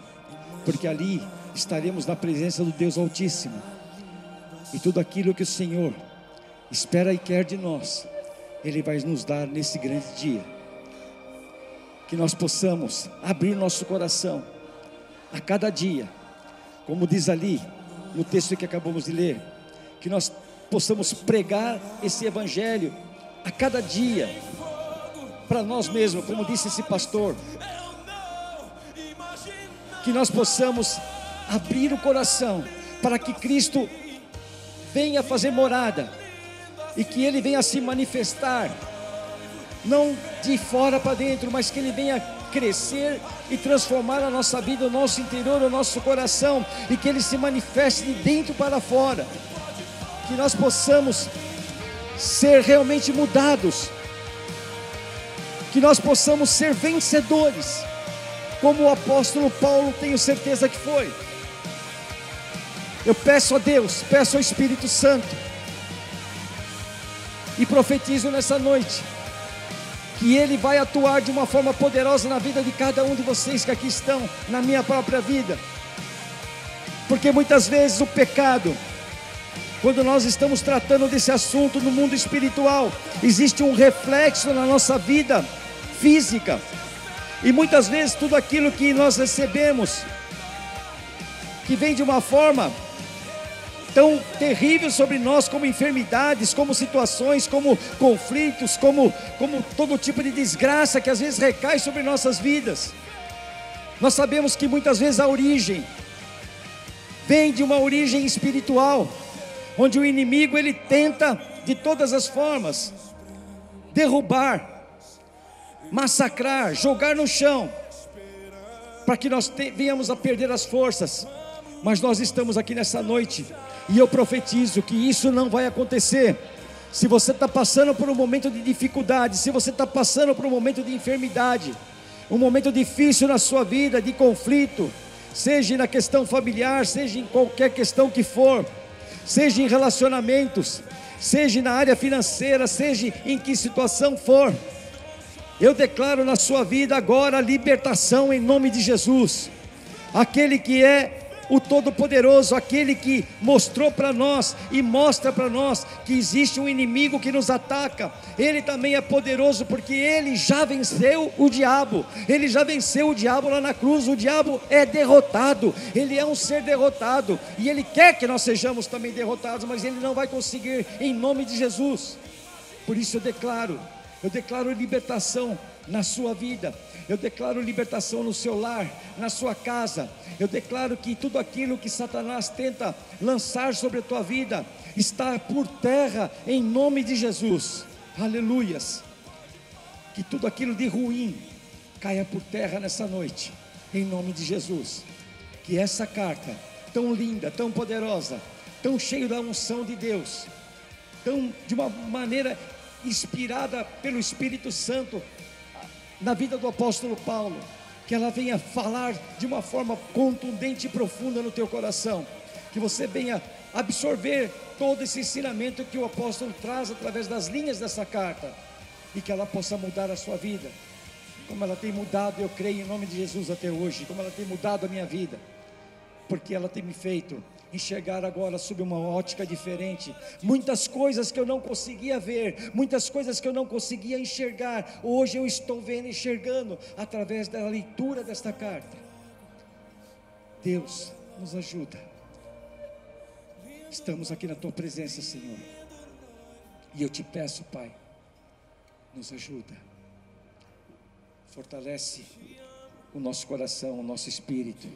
porque ali estaremos na presença do Deus Altíssimo, e tudo aquilo que o Senhor espera e quer de nós, Ele vai nos dar nesse grande dia. que nós possamos abrir nosso coração a cada dia, como diz ali no texto que acabamos de ler, que nós possamos pregar esse evangelho a cada dia, para nós mesmos, como disse esse pastor, que nós possamos abrir o coração, para que Cristo venha fazer morada, e que Ele venha se manifestar, não de fora para dentro, mas que Ele venha crescer e transformar a nossa vida, o nosso interior, o nosso coração, e que Ele se manifeste de dentro para fora, que nós possamos ser realmente mudados, que nós possamos ser vencedores, como o apóstolo Paulo, tenho certeza que foi. Eu peço a Deus, peço ao Espírito Santo, e profetizo nessa noite, que Ele vai atuar de uma forma poderosa na vida de cada um de vocês que aqui estão, na minha própria vida, porque muitas vezes o pecado, quando nós estamos tratando desse assunto no mundo espiritual, existe um reflexo na nossa vida física, e muitas vezes tudo aquilo que nós recebemos, que vem de uma forma tão terrível sobre nós, como enfermidades, como situações, como conflitos, como todo tipo de desgraça que às vezes recai sobre nossas vidas, nós sabemos que muitas vezes a origem vem de uma origem espiritual, onde o inimigo ele tenta de todas as formas derrubar, massacrar, jogar no chão, para que nós venhamos a perder as forças. Mas nós estamos aqui nessa noite, e eu profetizo que isso não vai acontecer. Se você está passando por um momento de dificuldade, se você está passando por um momento de enfermidade, um momento difícil na sua vida, de conflito, seja na questão familiar, seja em qualquer questão que for, seja em relacionamentos, seja na área financeira, seja em que situação for, eu declaro na sua vida agora a libertação em nome de Jesus. Aquele que é o Todo-Poderoso, aquele que mostrou para nós e mostra para nós que existe um inimigo que nos ataca, Ele também é poderoso, porque Ele já venceu o diabo, Ele já venceu o diabo lá na cruz. O diabo é derrotado, ele é um ser derrotado, e Ele quer que nós sejamos também derrotados, mas Ele não vai conseguir, em nome de Jesus. Por isso eu declaro libertação na sua vida, eu declaro libertação no seu lar, na sua casa. Eu declaro que tudo aquilo que Satanás tenta lançar sobre a tua vida está por terra em nome de Jesus. Aleluias. Que tudo aquilo de ruim caia por terra nessa noite, em nome de Jesus. Que essa carta tão linda, tão poderosa, tão cheia da unção de Deus, tão de uma maneira inspirada pelo Espírito Santo na vida do apóstolo Paulo, que ela venha falar de uma forma contundente e profunda no teu coração, que você venha absorver todo esse ensinamento que o apóstolo traz através das linhas dessa carta, e que ela possa mudar a sua vida, como ela tem mudado, eu creio, em nome de Jesus até hoje, como ela tem mudado a minha vida, porque ela tem me feito enxergar agora sob uma ótica diferente, muitas coisas que eu não conseguia ver, muitas coisas que eu não conseguia enxergar, hoje eu estou vendo, enxergando, através da leitura desta carta. Deus, nos ajuda, estamos aqui na tua presença, Senhor, e eu te peço, Pai, nos ajuda, fortalece o nosso coração, o nosso espírito.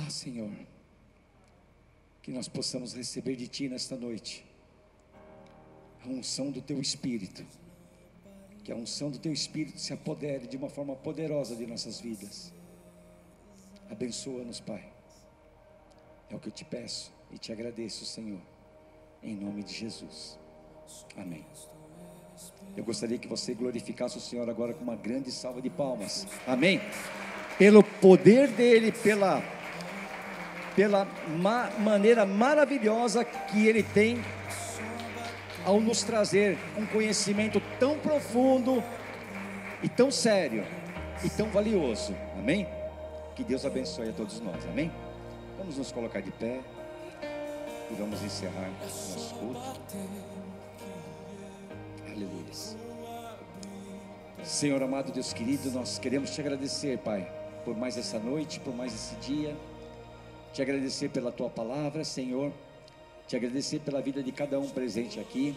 Senhor, que nós possamos receber de Ti nesta noite a unção do Teu Espírito, que a unção do Teu Espírito se apodere de uma forma poderosa de nossas vidas. Abençoa-nos, Pai, é o que eu te peço e te agradeço, Senhor, em nome de Jesus, amém. Eu gostaria que você glorificasse o Senhor agora com uma grande salva de palmas, amém, pelo poder dEle, pela maneira maravilhosa que Ele tem ao nos trazer um conhecimento tão profundo e tão sério e tão valioso, amém? Que Deus abençoe a todos nós, amém? Vamos nos colocar de pé e vamos encerrar nosso culto. Aleluia. Senhor amado, Deus querido, nós queremos te agradecer, Pai, por mais essa noite, por mais esse dia. Te agradecer pela tua palavra, Senhor. Te agradecer pela vida de cada um presente aqui.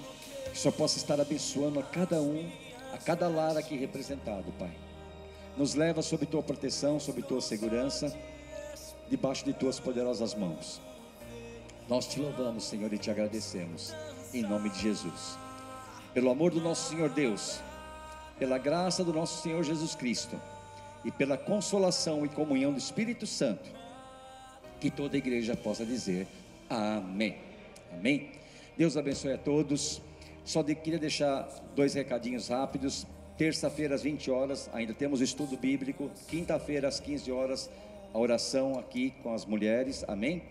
Que só possa estar abençoando a cada um, a cada lar aqui representado, Pai. Nos leva sob tua proteção, sob tua segurança, debaixo de tuas poderosas mãos. Nós te louvamos, Senhor, e te agradecemos, em nome de Jesus. Pelo amor do nosso Senhor Deus, pela graça do nosso Senhor Jesus Cristo e pela consolação e comunhão do Espírito Santo, que toda a igreja possa dizer amém. Amém. Deus abençoe a todos. Queria deixar 2 recadinhos rápidos. Terça-feira às 20 horas ainda temos o estudo bíblico. Quinta-feira às 15 horas a oração aqui com as mulheres, amém?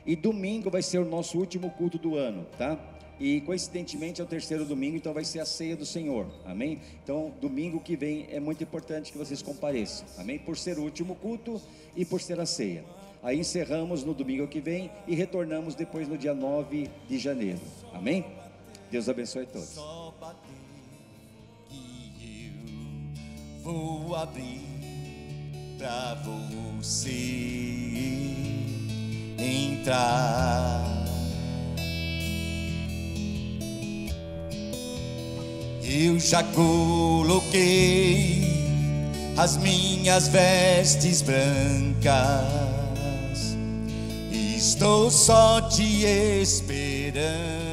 E domingo vai ser o nosso último culto do ano, tá? E coincidentemente é o 3º domingo, então vai ser a ceia do Senhor, amém? Então domingo que vem é muito importante que vocês compareçam, amém? Por ser o último culto e por ser a ceia. Aí encerramos no domingo que vem e retornamos depois no dia 9 de janeiro, amém? Deus abençoe a todos. Só bater que eu vou abrir pra você entrar. Eu já coloquei as minhas vestes brancas, estou só te esperando.